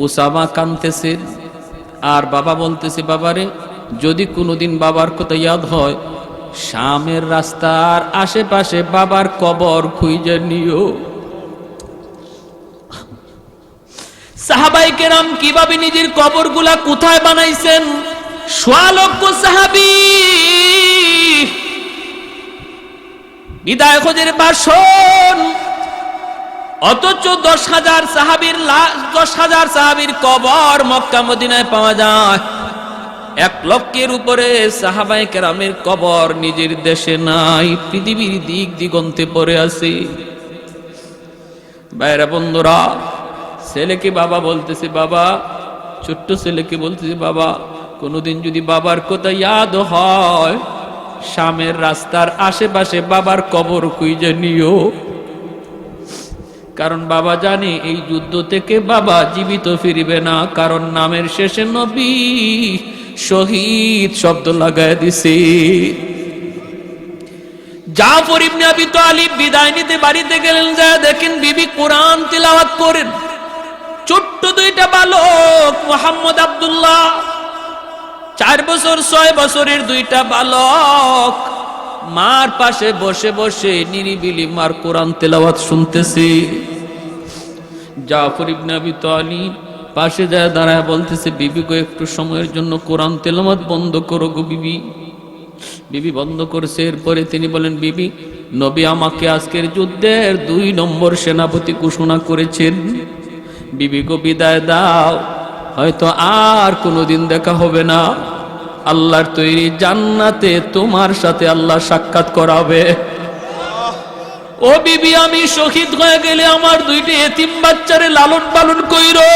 উসামা কাঁদতেছেন আর বাবা বলতেছে, বাবারে যদি কোনোদিন বাবার কথা ইয়াদ হয়, শামের রাস্তার আশেপাশে বাবার কবর খুঁজে নিও। সাহাবায়ে কেরাম কিভাবে নিজের কবরগুলা কোথায় বানাইছেন, 1.5 লক্ষ সাহাবী বিদায় খোঁজের বাসন, অথচ 10,000 সাহাবীর কবর মক্কা মদিনায় পাওয়া যায়। 1 লক্ষের উপরে সাহাবায়ে কেরামের কবর নিজের দেশে নাই, পৃথিবীর দিক দিগন্তে পড়ে আছে। ভাইরা বন্ধুরা, ছেলেকে বাবা বলতেছে, বাবা ছোট্ট ছেলেকে বলতেছে, বাবা কোনোদিন যদি বাবার কথা ইয়াদ হয়, শামের রাস্তার আশেপাশে বাবার কবর খুঁজে নিও। কারণ বাবা জানে এই যুদ্ধ থেকে বাবা জীবিত ফিরবে না, কারণ নামের শেষে নবী শহীদ শব্দ লাগায় দিছে। জাফর ইবনে আবি তালিব বিদায় নিতে বাড়িতে গেলেন, যা দেখেন বিবি কোরআন তিলাওয়াত করেন। ছোট্ট 2টা বালক, মুহাম্মদ আব্দুল্লাহ 4 বছর 6 বছরের 2টা বালক মার পাশে বসে বসে নিরিবিলি মার কোরআন তেলাওয়াত শুনতেছে। জাফর ইবনে আবি তালিব পাশে যায় দাঁড়ায় বলতেছে, বিবি গো একটু সময়ের জন্য কোরআন তেলাওয়াত বন্ধ করো গো বিবি। বিবি বন্ধ করছে। এরপরে তিনি বলেন, বিবি নবী আমাকে আজকের যুদ্ধের 2 নম্বর সেনাপতি ঘোষণা করেছেন, বিবি গো বিদায় দাও, হয়তো আর কোনোদিন দেখা হবে না, আল্লাহর তৈরি জান্নাতে তোমার সাথে আল্লাহ সাক্ষাৎ করাবে। ও বিবি আমি শহীদ হয়ে গেলে আমার 2টি এতিম বাচ্চারে লালন পালন কইরো,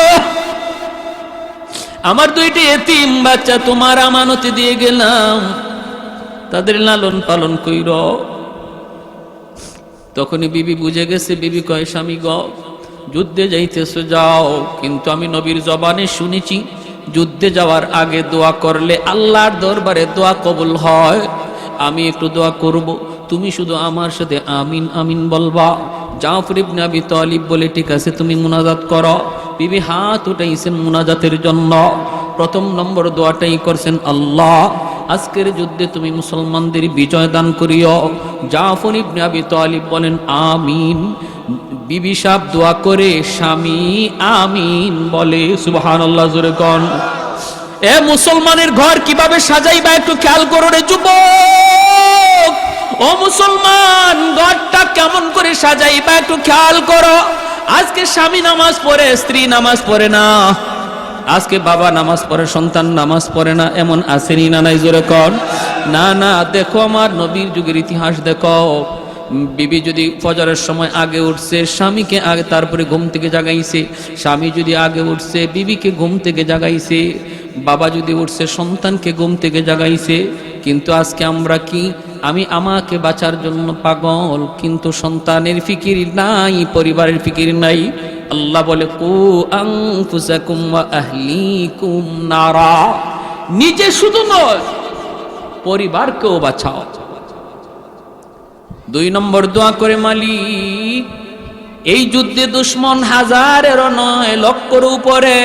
আমার 2টি এতিম বাচ্চা তোমার আমানতে দিয়ে গেলাম, তাদের লালন পালন কইরো। তখনই বিবি বুঝে গেছে। বিবি কয়, স্বামী গো যুদ্ধে যাইতেছো যাও, কিন্তু আমি নবীর জবানে শুনেছি যুদ্ধে যাওয়ার আগে দোয়া করলে আল্লাহর দরবারে দোয়া কবুল হয়। আমি একটু দোয়া করব, তুমি শুধু আমার সাথে আমিন আমিন বলবা। জাফর ইবনে আবি তালিব বলে, ঠিক আছে তুমি মুনাজাত করো। বিবি হাত উঠাইছেন মুনাজাতের জন্য। 1 নম্বর দোয়াটাই করছেন, আল্লাহ আজকের যুদ্ধে তুমি মুসলমানদের বিজয় দান করিও। জাফর ইবনে আবি তালিব বলেন আমিন। বিবি সাহেব দোয়া করে, স্বামী আমিন বলে। সুবহানাল্লাহ, জোরে কোন। এ মুসলমানের ঘর কিভাবে সাজাইবা একটু খেয়াল করো রে যুবক। ও মুসলমান, ঘরটা কেমন করে সাজাইবা একটু খেয়াল করো। আজকে স্বামী নামাজ পড়ে, স্ত্রী নামাজ পড়ে না। আজকে বাবা নামাজ পড়ে, সন্তান নামাজ পড়ে না, এমন আসেনি না নাই? জোরে কর না। না, দেখো আমার নবীর যুগের ইতিহাস দেখো। বিবি যদি ফজরের সময় আগে উঠছে, স্বামীকে আগে তারপরে ঘুম থেকে জাগাইছে। স্বামী যদি আগে উঠছে, বিবিকে ঘুম থেকে জাগাইছে। বাবা যদি উঠছে, সন্তানকে ঘুম থেকে জাগাইছে। কিন্তু আজকে আমরা কি, আমি আমাকে বাঁচার জন্য পাগল, কিন্তু সন্তানের ফিকির নাই, পরিবারের ফিকির নাই। আল্লাহ বলে, কু আনফুসাকুম ওয়া আহলিকুম নারা, নিজে শুধু নয় পরিবারকেও বাঁচাও। 2 নম্বর দোয়া করে, মালিক এই যুদ্ধে দুশমন হাজারেরও নয়, লক্ষের উপরে,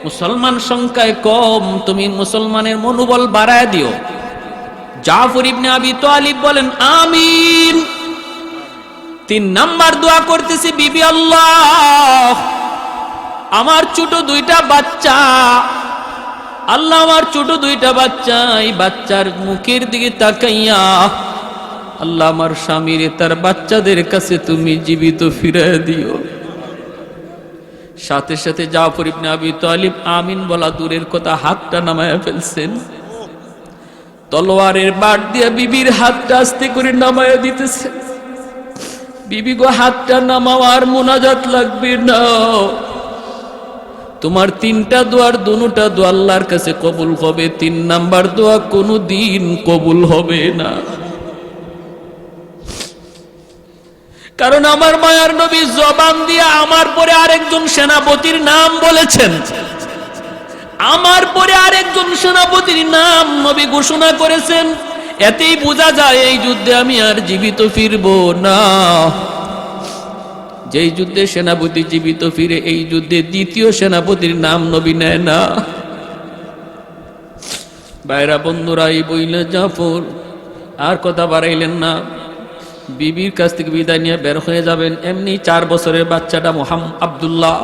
মুসলমান সংখ্যায় কম, তুমি মুসলমানের মনোবল বাড়ায় দিও। জাফর ইবনে আবি তালিব বলেন আমিন। 3 নাম্বার দোয়া করতেছি, বিবি আল্লাহ আমার ছোট 2টা বাচ্চা, আল্লাহ আমার ছোট 2টা বাচ্চা, এই বাচ্চার মুখের দিকে তাকাইয়া আল্লাহ আমার স্বামীর তার বাচ্চাদের কাছে তুমি জীবিত ফিরিয়ে দিও। সাথে সাথে জাফর ইবনে আবি তালিব আমিন বলা দূরের কথা, হাতটা নামায়া ফেলছেন। তলোয়ারের বাট দিয়ে বিবির হাতটা আস্তে করে নামায়া দিতেছে। বিবি গো হাতটা নামাও, আর মুনাজাত লাগবে না। তোমার 3টা দোয়ার দুটা দোয়া আল্লাহর কাছে কবুল হবে, 3 নাম্বার দোয়া কোনো দিন কবুল হবে না। কারণ আমার মায়ার নবী জবান দিয়ে আমার পরে আরেকজন সেনাপতির নাম বলেছেন, আমার পরে আরেকজন সেনাপতির নাম নবী ঘোষণা করেছেন। এতেই বোঝা যায় এই যুদ্ধে আমি আর জীবিত ফিরব না। যেই যুদ্ধে সেনাপতি জীবিত ফিরে, এই যুদ্ধে দ্বিতীয় সেনাপতির নাম নবী নেয় না। ভাইরা বন্ধুরা, এই বইলে জাফর আর কথা বাড়াইলেন না, বিবির কাছ থেকে বিদায় নিয়ে বের হয়ে যাবেন। এমনি 4 বছরের বাচ্চাটা আব্দুল্লাহ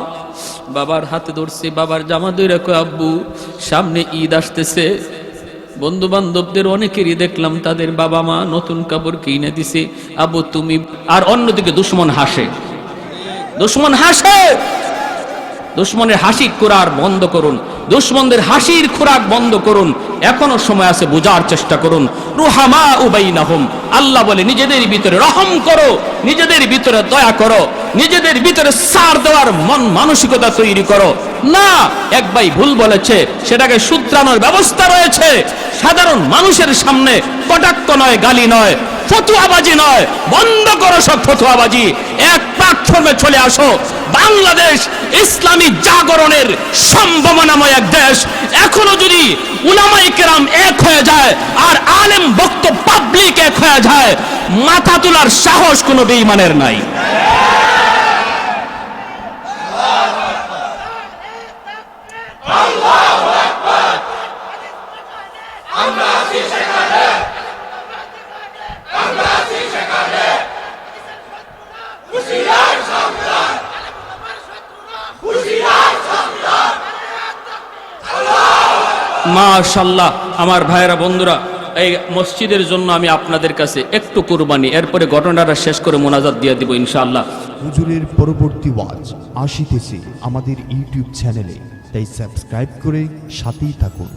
বাবার হাতে ধরছে, বাবার জামা ধরে কয়, আব্বু সামনে ঈদ আসতেছে, বন্ধু বান্ধবদের অনেকেরই দেখলাম তাদের বাবা মা নতুন কাপড় কিনে দিছে, আব্বু তুমি। আর অন্যদিকে দুশ্মন হাসে, দুশ্মন হাসে। দুশ্মনের হাসি খোরাক বন্ধ করুন, দুশ্মনদের হাসির খোরাক বন্ধ করুন। এখনো সময় আছে, বোঝার চেষ্টা করুন। রুহামা উবাইনাহুম, আল্লাহ বলে নিজেদের ভিতরে রহম করো, নিজেদের ভিতরে দয়া করো, নিজেদের ভিতরে ছাড় দেওয়ার মন মানসিকতা তৈরি করো। না, এক ভাই ভুল বলেছে, সেটাকে শুধরানোর ব্যবস্থা রয়েছে। সাধারণ মানুষের সামনে কটাক্ষ নয়, গালি নয়, ফতুয়াবাজি নয়, বন্ধ করো সব ফতুয়াবাজি। এক প্ল্যাটফর্মে চলে আসো। বাংলাদেশ ইসলামী জাগরণের সম্ভাবনাময় এক দেশ। এখনো যদি উলামায়ে কেরাম এক হয়ে যায় আর আলেম বক্ত পাবলিক এক হয়ে যায়, মাথা তোলার সাহস কোনো বেঈমানের নাই। মাশাআল্লাহ, আমার ভাইয়েরা বন্ধুরা, এই মসজিদের জন্য আমি আপনাদের কাছে একটু কুরবানি, এরপরে ঘটনাটা শেষ করে মোনাজাত দিয়ে দিব ইনশাআল্লাহ। হুজুরের পরবর্তী ওয়াজ আসিতেছে আমাদের ইউটিউব চ্যানেলে, তাই সাবস্ক্রাইব করে সাথেই থাকুন।